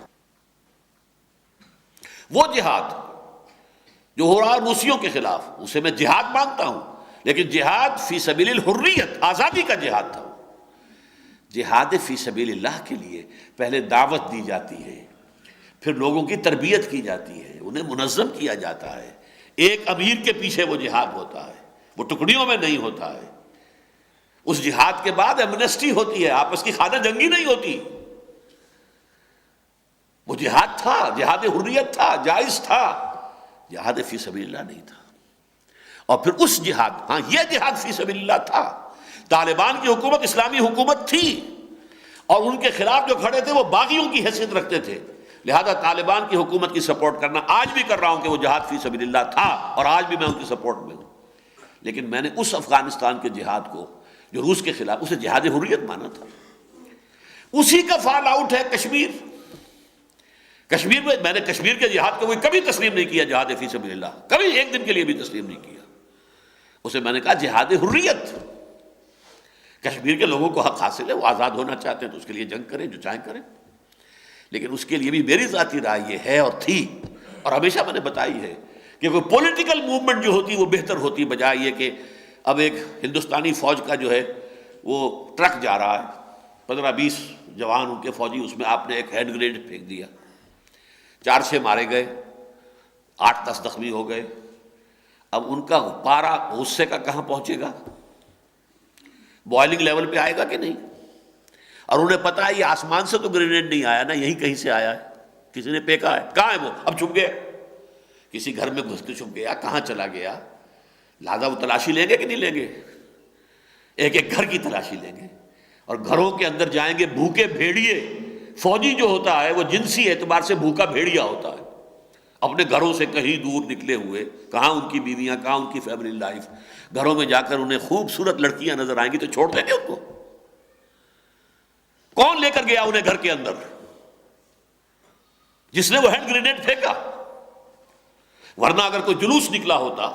وہ جہاد جو ہو رہا روسیوں کے خلاف، اسے میں جہاد مانتا ہوں، لیکن جہاد فی سبیل الحریت، آزادی کا جہاد تھا۔ جہاد فی سبیل اللہ کے لیے پہلے دعوت دی جاتی ہے، پھر لوگوں کی تربیت کی جاتی ہے، انہیں منظم کیا جاتا ہے، ایک امیر کے پیچھے وہ جہاد ہوتا ہے، وہ ٹکڑیوں میں نہیں ہوتا ہے۔ اس جہاد کے بعد ایمنسٹی ہوتی ہے، آپس کی خانہ جنگی نہیں ہوتی۔ وہ جہاد تھا، جہاد حریت تھا، جائز تھا، جہاد فی سبیل اللہ نہیں تھا۔ اور پھر اس جہاد، ہاں یہ جہاد فی سبیل اللہ تھا۔ طالبان کی حکومت اسلامی حکومت تھی، اور ان کے خلاف جو کھڑے تھے وہ باغیوں کی حیثیت رکھتے تھے، لہذا طالبان کی حکومت کی سپورٹ کرنا، آج بھی کر رہا ہوں کہ وہ جہاد فی سبیل اللہ تھا، اور آج بھی میں ان کی سپورٹ میں ہوں۔ لیکن میں نے اس افغانستان کے جہاد کو جو روس کے خلاف، اسے جہاد حریت مانا تھا۔ اسی کا فال آؤٹ ہے کشمیر۔ کشمیر میں نے کشمیر کے جہاد کو کبھی تسلیم نہیں کیا جہاد فی سبیل اللہ، کبھی ایک دن کے لیے بھی تسلیم نہیں کیا، اسے میں نے کہا جہاد حریت۔ کشمیر کے لوگوں کو حق حاصل ہے، وہ آزاد ہونا چاہتے ہیں تو اس کے لیے جنگ کریں، جو چاہیں کریں، لیکن اس کے لیے بھی میری ذاتی رائے یہ ہے اور تھی، اور ہمیشہ میں نے بتائی ہے کہ کوئی پولیٹیکل موومنٹ جو ہوتی وہ بہتر ہوتی، بجائے یہ کہ اب ایک ہندوستانی فوج کا جو ہے وہ ٹرک جا رہا ہے، 15-20 جوان ان کے فوجی، اس میں آپ نے ایک ہینڈ گرینیڈ پھینک دیا، 4-6 مارے گئے، 8-10 زخمی ہو گئے۔ اب ان کا پارا غصے کا کہاں پہنچے گا؟ بوائلنگ لیول پہ آئے گا کہ نہیں؟ اور انہیں پتا ہے یہ آسمان سے تو گرینیڈ نہیں آیا نا، یہیں کہیں سے آیا ہے، کسی نے پھینکا ہے، کہاں ہے وہ؟ اب چھپ گئے، کسی گھر میں گھس کے چھپ گیا، کہاں چلا گیا؟ لہٰذا وہ تلاشی لیں گے کہ نہیں لیں گے؟ ایک ایک گھر کی تلاشی لیں گے، اور گھروں کے اندر جائیں گے بھوکے بھیڑیے۔ فوجی جو ہوتا ہے وہ جنسی اعتبار سے بھوکا بھیڑیا ہوتا ہے، اپنے گھروں سے کہیں دور نکلے ہوئے، کہاں ان کی بیویاں، کہاں ان کی فیملی لائف، گھروں میں جا کر انہیں خوبصورت لڑکیاں نظر آئیں گی تو چھوڑ دیں گے ان کو؟ کون لے کر گیا انہیں گھر کے اندر؟ جس نے وہ ہینڈ گرینیڈ پھینکا۔ ورنہ اگر کوئی جلوس نکلا ہوتا،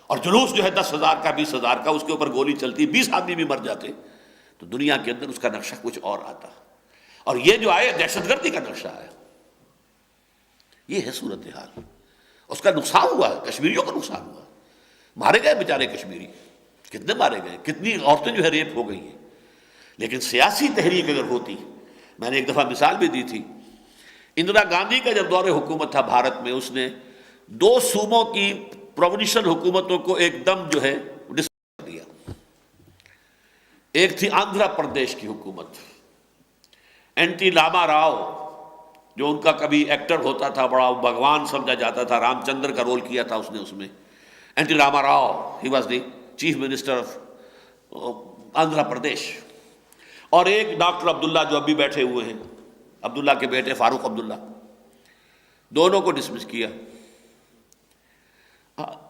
اور جلوس جو ہے 10,000 کا 20,000 کا، اس کے اوپر گولی چلتی، 20 آدمی بھی مر جاتے، تو دنیا کے اندر اس کا نقشہ کچھ اور آتا۔ اور یہ جو آئے دہشت گردی کا نقشہ ہے، یہ ہے صورتحال۔ اس کا نقصان ہوا ہے، کشمیریوں کا نقصان ہوا ہے، مارے گئے بیچارے کشمیری، کتنے مارے گئے، کتنی عورتیں جو ہے ریپ ہو گئی ہیں. لیکن سیاسی تحریک اگر ہوتی، میں نے ایک دفعہ مثال بھی دی تھی، اندرا گاندھی کا جب دور حکومت تھا بھارت میں، اس نے 2 صوبوں کی پروونشل حکومتوں کو ایک دم جو ہے ڈسمس کر دیا. ایک تھی آندھرا پردیش کی حکومت، این ٹی راما راؤ جو ان کا کبھی ایکٹر ہوتا تھا، بڑا بھگوان سمجھا جاتا تھا، رام چندر کا رول کیا تھا اس نے، اس میں N T Rama Rao, he was the chief minister of Andhra Pradesh. اور ایک ڈاکٹر عبداللہ جو ابھی بیٹھے ہوئے ہیں، عبداللہ کے بیٹے فاروق عبداللہ، دونوں کو ڈسمس کیا.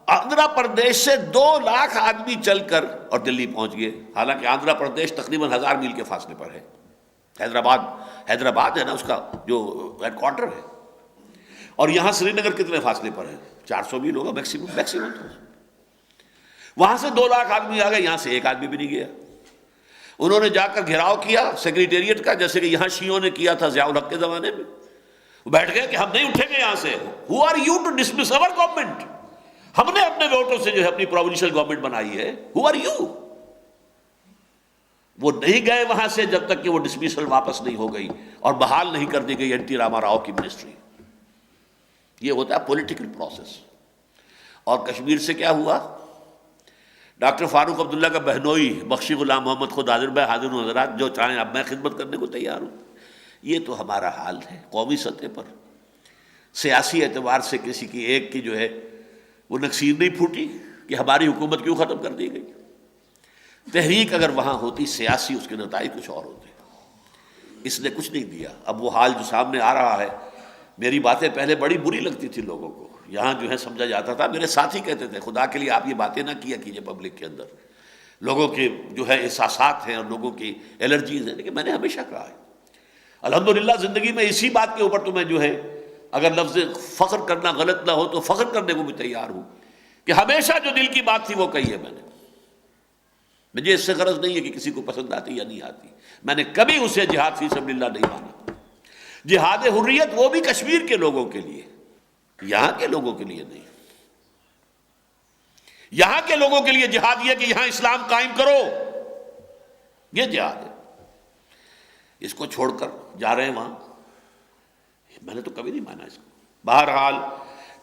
آندھرا پردیش سے 2 لاکھ آدمی چل کر اور دلی پہنچ گئے، حالانکہ آندھرا پردیش تقریباً 1000 میل کے فاصلے پر ہے. حیدرآباد ہے نا اس کا جو ہیڈ کوارٹر ہے، اور یہاں سری نگر کتنے فاصلے پر ہے؟ 400 میل ہوگا میکسیمم. وہاں سے 2 لاکھ آدمی آ گئے، یہاں سے ایک آدمی بھی نہیں گیا. انہوں نے جا کر گھیراؤ کیا سیکریٹریٹ کا، جیسے کہ یہاں شیعوں نے کیا تھا ضیاء الحق کے زمانے میں. بیٹھ گئے کہ ہم نہیں اٹھیں گے یہاں سے. Who are you to dismiss our government؟ ہم نے اپنے ووٹوں سے جو ہے اپنی پروونشل گورنمنٹ بنائی ہے. Who are you؟ وہ نہیں گئے وہاں سے جب تک کہ وہ ڈسمسل واپس نہیں ہو گئی اور بحال نہیں کر دی گئی این ٹی راما راؤ کی منسٹری. یہ ہوتا ہے پولیٹیکل پروسیس. اور کشمیر سے کیا ہوا؟ ڈاکٹر فاروق عبداللہ کا بہنوئی بخشی غلام محمد خود حاضر بھائی، حاضر ہوں حضرات، جو چاہیں اب میں خدمت کرنے کو تیار ہوں. یہ تو ہمارا حال ہے قومی سطح پر. سیاسی اعتبار سے کسی کی ایک کی جو ہے وہ نکسیر نہیں پھوٹی کہ ہماری حکومت کیوں ختم کر دی گئی. تحریک اگر وہاں ہوتی سیاسی، اس کے نتائج کچھ اور ہوتے. اس نے کچھ نہیں دیا. اب وہ حال جو سامنے آ رہا ہے، میری باتیں پہلے بڑی بری لگتی تھی لوگوں کو، یہاں جو ہے سمجھا جاتا تھا، میرے ساتھی کہتے تھے خدا کے لیے آپ یہ باتیں نہ کیا کیجئے پبلک کے اندر، لوگوں کے جو ہے احساسات ہیں اور لوگوں کی الرجیز ہیں. لیکن میں نے ہمیشہ کہا ہے الحمدللہ زندگی میں اسی بات کے اوپر تو میں جو ہے اگر لفظ فخر کرنا غلط نہ ہو تو فخر کرنے کو بھی تیار ہوں کہ ہمیشہ جو دل کی بات تھی وہ کہی ہے میں نے. مجھے اس سے غرض نہیں ہے کہ کسی کو پسند آتی یا نہیں آتی. میں نے کبھی اسے جہاد فی سبیل اللہ نہیں مانا. جہاد حریت وہ بھی کشمیر کے لوگوں کے لیے، یہاں کے لوگوں کے لیے نہیں. یہاں کے لوگوں کے لیے جہاد یہ کہ یہاں اسلام قائم کرو، یہ جہاد ہے. اس کو چھوڑ کر جا رہے ہیں وہاں، میں نے تو کبھی نہیں مانا اس کو. بہرحال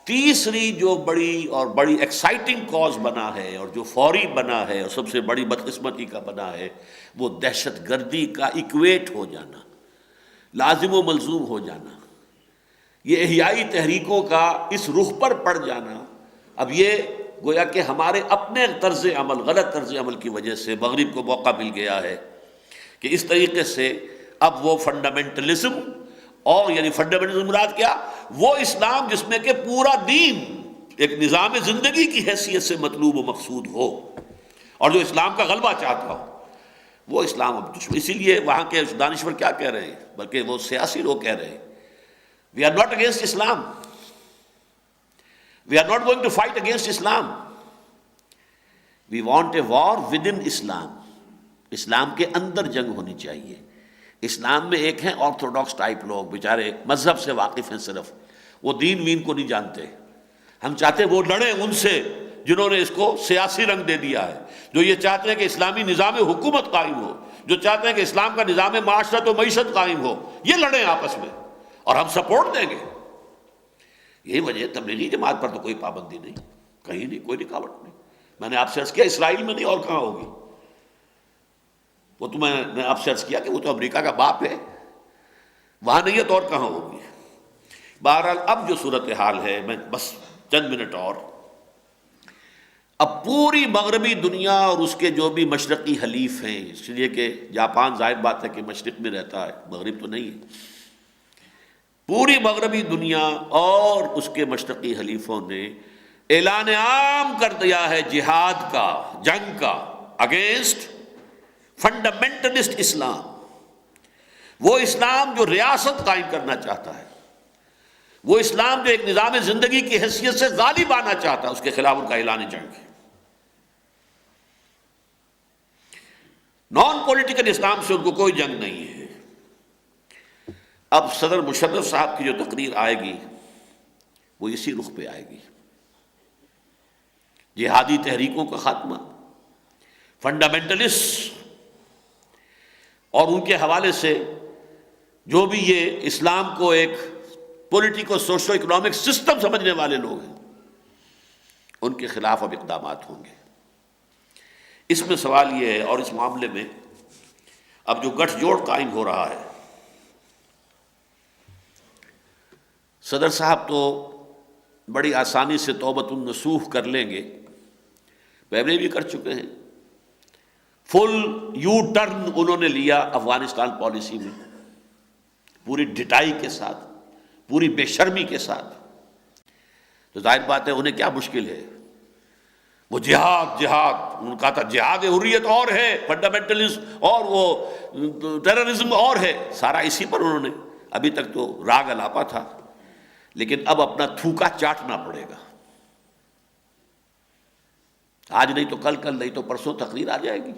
تیسری جو بڑی ایکسائٹنگ کاز بنا ہے اور جو فوری بنا ہے اور سب سے بڑی بدقسمتی کا بنا ہے، وہ دہشت گردی کا ایکویٹ ہو جانا، لازم و ملزوم ہو جانا، یہ احیائی تحریکوں کا اس رخ پر پڑ جانا. اب یہ گویا کہ ہمارے اپنے طرز عمل، غلط طرز عمل کی وجہ سے مغرب کو موقع مل گیا ہے کہ اس طریقے سے اب وہ فنڈامنٹلزم، اور یعنی فنڈامنٹلزم مراد کیا؟ وہ اسلام جس میں کہ پورا دین ایک نظام زندگی کی حیثیت سے مطلوب و مقصود ہو، اور جو اسلام کا غلبہ چاہتا ہو، وہ اسلام اب دشمن. اسی لیے وہاں کے دانشور کیا کہہ رہے ہیں، بلکہ وہ سیاسی لوگ کہہ رہے ہیں we are not against Islam, we are not going to fight against Islam, we want a war within Islam. اسلام کے اندر جنگ ہونی چاہیے. اسلام میں ایک ہیں آرتھوڈاکس ٹائپ لوگ، بیچارے مذہب سے واقف ہیں، صرف وہ دین وین کو نہیں جانتے. ہم چاہتے وہ لڑیں ان سے جنہوں نے اس کو سیاسی رنگ دے دیا ہے، جو یہ چاہتے ہیں کہ اسلامی نظام حکومت قائم ہو، جو چاہتے ہیں کہ اسلام کا نظام معاشرت و معیشت قائم ہو. یہ لڑیں آپس میں اور ہم سپورٹ دیں گے. یہی وجہ تبلیغی جماعت پر تو کوئی پابندی نہیں، کہیں نہیں، کوئی رکاوٹ نہیں. میں نے آپ سے عرض کیا اسرائیل میں نہیں اور کہاں ہوگی. وہ تو میں نے آپ سے عرض کیا کہ وہ تو امریکہ کا باپ ہے، وہاں نہیں ہے تو اور کہاں ہوگی. بہرحال اب جو صورتحال ہے، میں بس چند منٹ اور، اب پوری مغربی دنیا اور اس کے جو بھی مشرقی حلیف ہیں، اس لیے کہ جاپان ظاہر بات ہے کہ مشرق میں رہتا ہے، مغرب تو نہیں ہے، پوری مغربی دنیا اور اس کے مشرقی حلیفوں نے اعلان عام کر دیا ہے جہاد کا، جنگ کا، اگینسٹ فنڈامنٹلسٹ اسلام. وہ اسلام جو ریاست قائم کرنا چاہتا ہے، وہ اسلام جو ایک نظام زندگی کی حیثیت سے غالب آنا چاہتا ہے، اس کے خلاف ان کا اعلان جنگ ہے. نان پولیٹیکل اسلام سے ان کو کوئی جنگ نہیں ہے. اب صدر مشرف صاحب کی جو تقریر آئے گی وہ اسی رخ پہ آئے گی۔ جہادی تحریکوں کا خاتمہ، فنڈامنٹلسٹ اور ان کے حوالے سے جو بھی یہ اسلام کو ایک پولیٹیکو سوشو اکنامک سسٹم سمجھنے والے لوگ ہیں، ان کے خلاف اب اقدامات ہوں گے۔ اس میں سوال یہ ہے، اور اس معاملے میں اب جو گٹھ جوڑ قائم ہو رہا ہے، صدر صاحب تو بڑی آسانی سے توبۃ النصوح کر لیں گے، پہلے بھی کر چکے ہیں۔ فل یو ٹرن انہوں نے لیا افغانستان پالیسی میں، پوری ڈٹائی کے ساتھ، پوری بے شرمی کے ساتھ۔ تو ظاہر بات ہے انہیں کیا مشکل ہے، وہ جہاد انہوں نے کہا تھا جہاد حریت اور ہے، فنڈامنٹلزم اور وہ ٹیررزم اور ہے، سارا اسی پر انہوں نے ابھی تک تو راگ الاپا تھا، لیکن اب اپنا تھوکا چاٹنا پڑے گا۔ آج نہیں تو کل نہیں تو پرسوں تقریر آ جائے گی،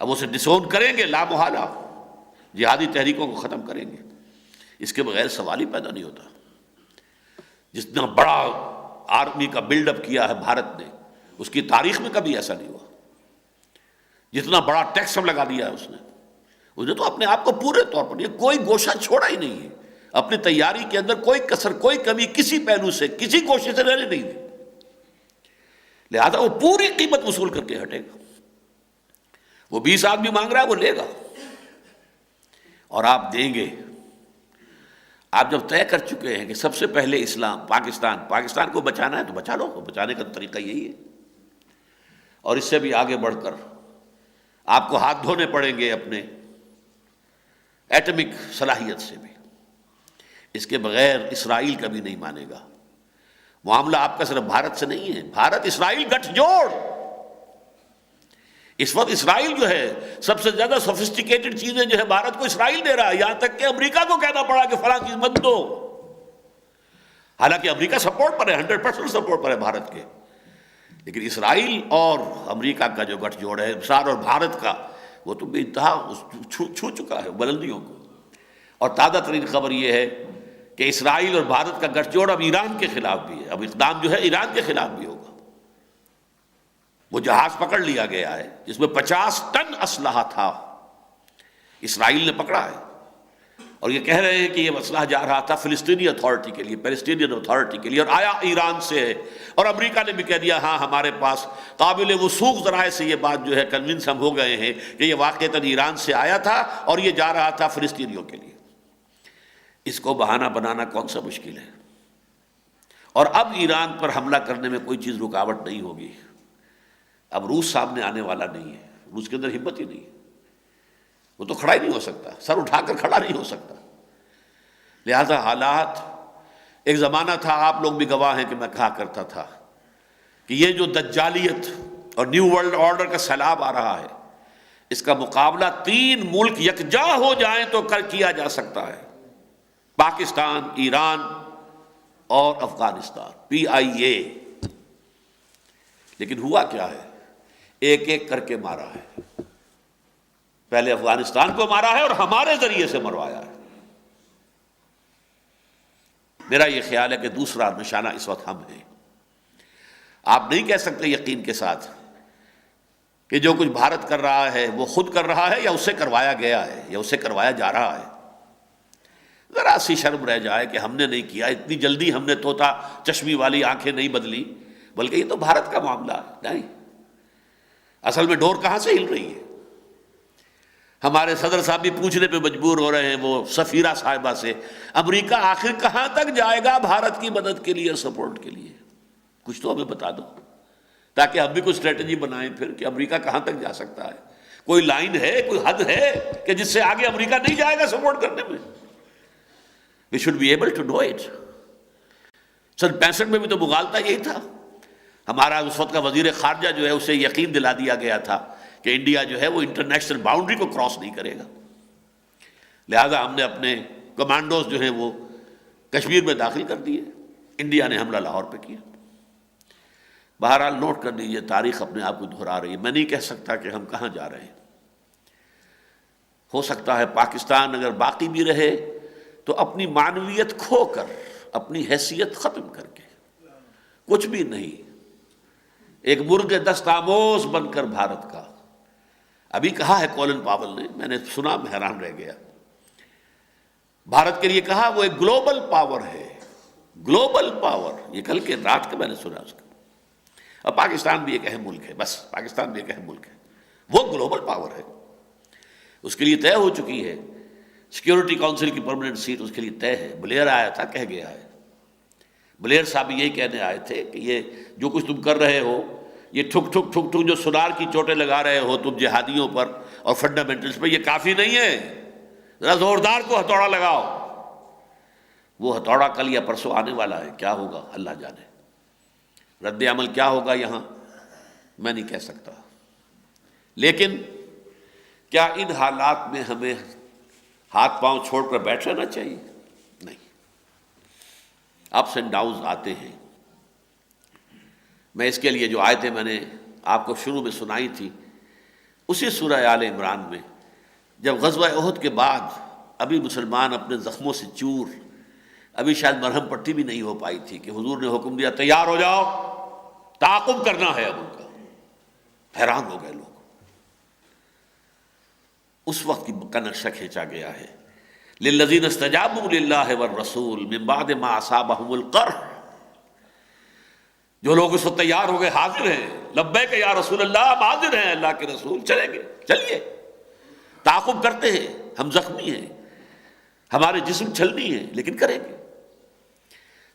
اب اسے ڈسون کریں گے لا محالہ، جہادی تحریکوں کو ختم کریں گے۔ اس کے بغیر سوال ہی پیدا نہیں ہوتا۔ جتنا بڑا آرمی کا بلڈ اپ کیا ہے بھارت نے، اس کی تاریخ میں کبھی ایسا نہیں ہوا۔ جتنا بڑا ٹیکس لگا دیا ہے اس نے تو اپنے آپ کو پورے طور پر یہ کوئی گوشہ چھوڑا ہی نہیں ہے، اپنی تیاری کے اندر کوئی کسر کوئی کمی کسی پہلو سے کسی کوشش سے رہنے نہیں دی، لہذا وہ پوری قیمت وصول کر کے ہٹے گا۔ وہ 20 آدمی مانگ رہا ہے، وہ لے گا، اور آپ دیں گے۔ آپ جب طے کر چکے ہیں کہ سب سے پہلے اسلام، پاکستان کو بچانا ہے تو بچا لو، بچانے کا طریقہ یہی ہے، اور اس سے بھی آگے بڑھ کر آپ کو ہاتھ دھونے پڑیں گے اپنے ایٹمک صلاحیت سے بھی۔ اس کے بغیر اسرائیل کبھی نہیں مانے گا۔ معاملہ آپ کا صرف بھارت سے نہیں ہے، بھارت اسرائیل گٹھ جوڑ۔ اس وقت اسرائیل جو ہے سب سے زیادہ سوفسٹیکیٹڈ چیزیں جو ہے بھارت کو اسرائیل دے رہا ہے، یہاں تک کہ امریکہ کو کہنا پڑا کہ فلاں چیز مت دو، حالانکہ امریکہ سپورٹ پر ہے، 100% سپورٹ پر ہے بھارت کے، لیکن اسرائیل اور امریکہ کا جو گٹھ جوڑ ہے اسرائیل اور بھارت کا، وہ تو بے انتہا چھو چکا ہے بلندیوں کو۔ اور تازہ ترین خبر یہ ہے کہ اسرائیل اور بھارت کا گٹھ جوڑ اب ایران کے خلاف بھی ہے، اب اقدام جو ہے ایران کے خلاف بھی ہوگا۔ وہ جہاز پکڑ لیا گیا ہے جس میں 50 ٹن اسلحہ تھا، اسرائیل نے پکڑا ہے، اور یہ کہہ رہے ہیں کہ یہ اسلحہ جا رہا تھا فلسطینی اتھارٹی کے لیے، پیلسٹینین اتھارٹی کے لیے، اور آیا ایران سے ہے، اور امریکہ نے بھی کہہ دیا ہاں ہمارے پاس قابل وثوق ذرائع سے یہ بات جو ہے کنونس ہم ہو گئے ہیں کہ یہ واقعتاً ایران سے آیا تھا اور یہ جا رہا تھا فلسطینیوں کے لیے۔ اس کو بہانہ بنانا کون سا مشکل ہے، اور اب ایران پر حملہ کرنے میں کوئی چیز رکاوٹ نہیں ہوگی۔ اب روس سامنے آنے والا نہیں ہے، روس کے اندر ہمت ہی نہیں ہے، وہ تو کھڑا ہی نہیں ہو سکتا، سر اٹھا کر کھڑا نہیں ہو سکتا۔ لہذا حالات، ایک زمانہ تھا، آپ لوگ بھی گواہ ہیں کہ میں کہا کرتا تھا کہ یہ جو دجالیت اور نیو ورلڈ آرڈر کا سیلاب آ رہا ہے، اس کا مقابلہ 3 ملک یکجا ہو جائیں تو کیا جا سکتا ہے، پاکستان، ایران اور افغانستان، PIA۔ لیکن ہوا کیا ہے، ایک ایک کر کے مارا ہے، پہلے افغانستان کو مارا ہے اور ہمارے ذریعے سے مروایا ہے۔ میرا یہ خیال ہے کہ دوسرا نشانہ اس وقت ہم ہیں۔ آپ نہیں کہہ سکتے یقین کے ساتھ کہ جو کچھ بھارت کر رہا ہے وہ خود کر رہا ہے یا اسے کروایا گیا ہے یا اسے کروایا جا رہا ہے۔ ذرا سی شرم رہ جائے کہ ہم نے نہیں کیا، اتنی جلدی ہم نے طوطا چشمی والی آنکھیں نہیں بدلی، بلکہ یہ تو بھارت کا معاملہ ہے۔ نہیں، اصل میں ڈور کہاں سے ہل رہی ہے؟ ہمارے صدر صاحب بھی پوچھنے پہ مجبور ہو رہے ہیں وہ سفیرہ صاحبہ سے، امریکہ آخر کہاں تک جائے گا بھارت کی مدد کے لیے، سپورٹ کے لیے؟ کچھ تو ہمیں بتا دو تاکہ ہم بھی کوئی اسٹریٹجی بنائیں پھر کہ امریکہ کہاں تک جا سکتا ہے، کوئی لائن ہے، کوئی حد ہے کہ جس سے آگے امریکہ نہیں جائے گا سپورٹ کرنے میں۔ We should be able to do it۔ 65 میں بھی تو مغالطہ یہی تھا، ہمارا اس وقت کا وزیر خارجہ جو ہے اسے یقین دلا دیا گیا تھا کہ انڈیا جو ہے وہ انٹرنیشنل باؤنڈری کو کراس نہیں کرے گا، لہذا ہم نے اپنے کمانڈوز جو ہیں وہ کشمیر میں داخل کر دیے، انڈیا نے حملہ لاہور پہ کیا۔ بہرحال نوٹ کر لیجیے، تاریخ اپنے آپ کو دہرا رہی ہے۔ میں نہیں کہہ سکتا کہ ہم کہاں جا رہے ہیں، ہو سکتا ہے پاکستان اگر باقی بھی رہے تو اپنی معنویت کھو کر، اپنی حیثیت ختم کر کے، کچھ بھی نہیں، ایک مرغ دست آموز بن کر بھارت کا. ابھی کہا ہے کولن پاول نے، میں نے سنا، میں حیران رہ گیا. بھارت کے لیے کہا وہ ایک گلوبل پاور ہے، گلوبل پاور. یہ کل کے رات کا میں نے سنا اس کا. اب پاکستان بھی ایک اہم ملک ہے، بس پاکستان بھی ایک اہم ملک ہے، وہ گلوبل پاور ہے. اس کے لیے طے ہو چکی ہے، سیکیورٹی کونسل کی پرماننٹ سیٹ اس کے لیے طے ہے. بلیئر آیا تھا، کہہ گیا ہے. بلیئر صاحب یہی کہنے آئے تھے کہ یہ جو کچھ تم کر رہے ہو، یہ ٹھک ٹھک ٹھک ٹھک جو سونار کی چوٹیں لگا رہے ہو تم جہادیوں پر اور فنڈامنٹلز پہ، یہ کافی نہیں ہے، ذرا زوردار کو ہتھوڑا لگاؤ. وہ ہتھوڑا کل یا پرسوں آنے والا ہے، کیا ہوگا اللہ جانے. رد عمل کیا ہوگا یہاں میں نہیں کہہ سکتا. لیکن کیا ان حالات میں ہمیں ہاتھ پاؤں چھوڑ کر بیٹھ رہنا چاہیے؟ نہیں. اپس اینڈ ڈاؤنز آتے ہیں. میں اس کے لیے جو آیتیں میں نے آپ کو شروع میں سنائی تھی، اسی سورہ آل عمران میں جب غزوہ احد کے بعد ابھی مسلمان اپنے زخموں سے چور، ابھی شاید مرہم پٹی بھی نہیں ہو پائی تھی کہ حضور نے حکم دیا تیار ہو جاؤ، تعاقب کرنا ہے اب ان کا. حیران ہو گئے لوگ. اس وقت کا نقشہ کھینچا گیا ہے. للذین استجابوا للہ والرسول من بعد ما اصابہم القرح. جو لوگ اس وقت تیار ہو گئے، حاضر ہیں، لبیک یا رسول اللہ، ہم حاضر ہیں اللہ کے رسول، چلیں گے، چلیے، تعاقب کرتے ہیں، ہم زخمی ہیں، ہمارے جسم چھلنی ہیں، لیکن کریں گے.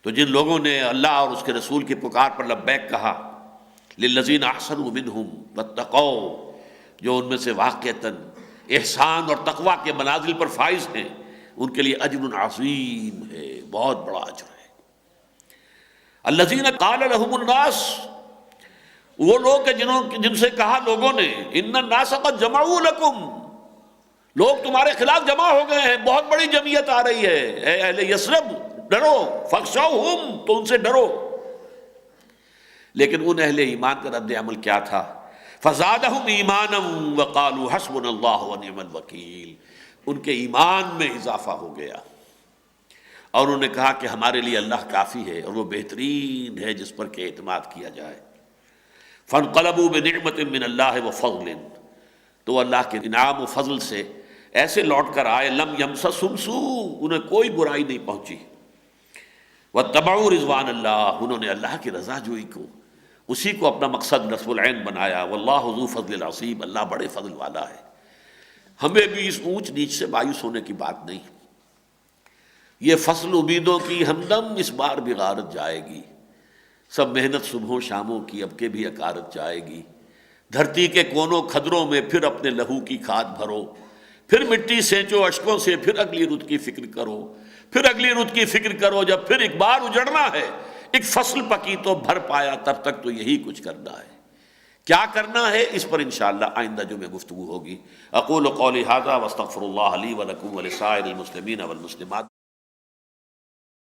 تو جن لوگوں نے اللہ اور اس کے رسول کی پکار پر لبیک کہا، للذین احسنوا منہم واتقوا، جو ان میں سے واقعتاً احسان اور تقوی کے منازل پر فائز ہیں، ان کے لیے اجر عظیم ہے، بہت بڑا اجر ہے. الذین قال لهم الناس، وہ لوگ کہ جن سے کہا لوگوں نے، ان الناس قد جمعوا لکم، لوگ تمہارے خلاف جمع ہو گئے ہیں، بہت بڑی جمعیت آ رہی ہے، اے اہل یثرب ڈرو، فخشوہم، تو ان سے ڈرو. لیکن ان اہل ایمان کا رد عمل کیا تھا؟ فزادہم ایمانا وقالوا حسبنا اللہ ونعم الوکیل. ان کے ایمان میں اضافہ ہو گیا اور انہوں نے کہا کہ ہمارے لیے اللہ کافی ہے اور وہ بہترین ہے جس پر کہ اعتماد کیا جائے. فانقلبوا بنعمت من اللہ وفضل، تو اللہ کے انعام و فضل سے ایسے لوٹ کر آئے، لم یمسسہم سوء، انہیں کوئی برائی نہیں پہنچی. واتبعوا رضوان اللہ، انہوں نے اللہ کی رضا جوئی کو، اسی کو اپنا مقصد نصب العین بنایا. واللہ ذو فضل عظیم، اللہ بڑے فضل والا ہے. ہمیں بھی اس اونچ نیچ سے مایوس ہونے کی بات نہیں. یہ فصل امیدوں کی ہمدم اس بار بھی غارت جائے گی. سب محنت صبحوں شاموں کی اب کے بھی اکارت جائے گی. دھرتی کے کونوں کھدروں میں پھر اپنے لہو کی کھاد بھرو، پھر مٹی سینچو اشکوں سے، پھر اگلی رت کی فکر کرو، پھر اگلی رت کی فکر کرو. جب پھر ایک بار اجڑنا ہے، ایک فصل پکی تو بھر پایا، تب تک تو یہی کچھ کرنا ہے. کیا کرنا ہے اس پر انشاءاللہ آئندہ جو میں گفتگو ہوگی. اقول قولی ھذا واستغفر اللہ لی ولکم ولسائر المسلمین والمسلمات.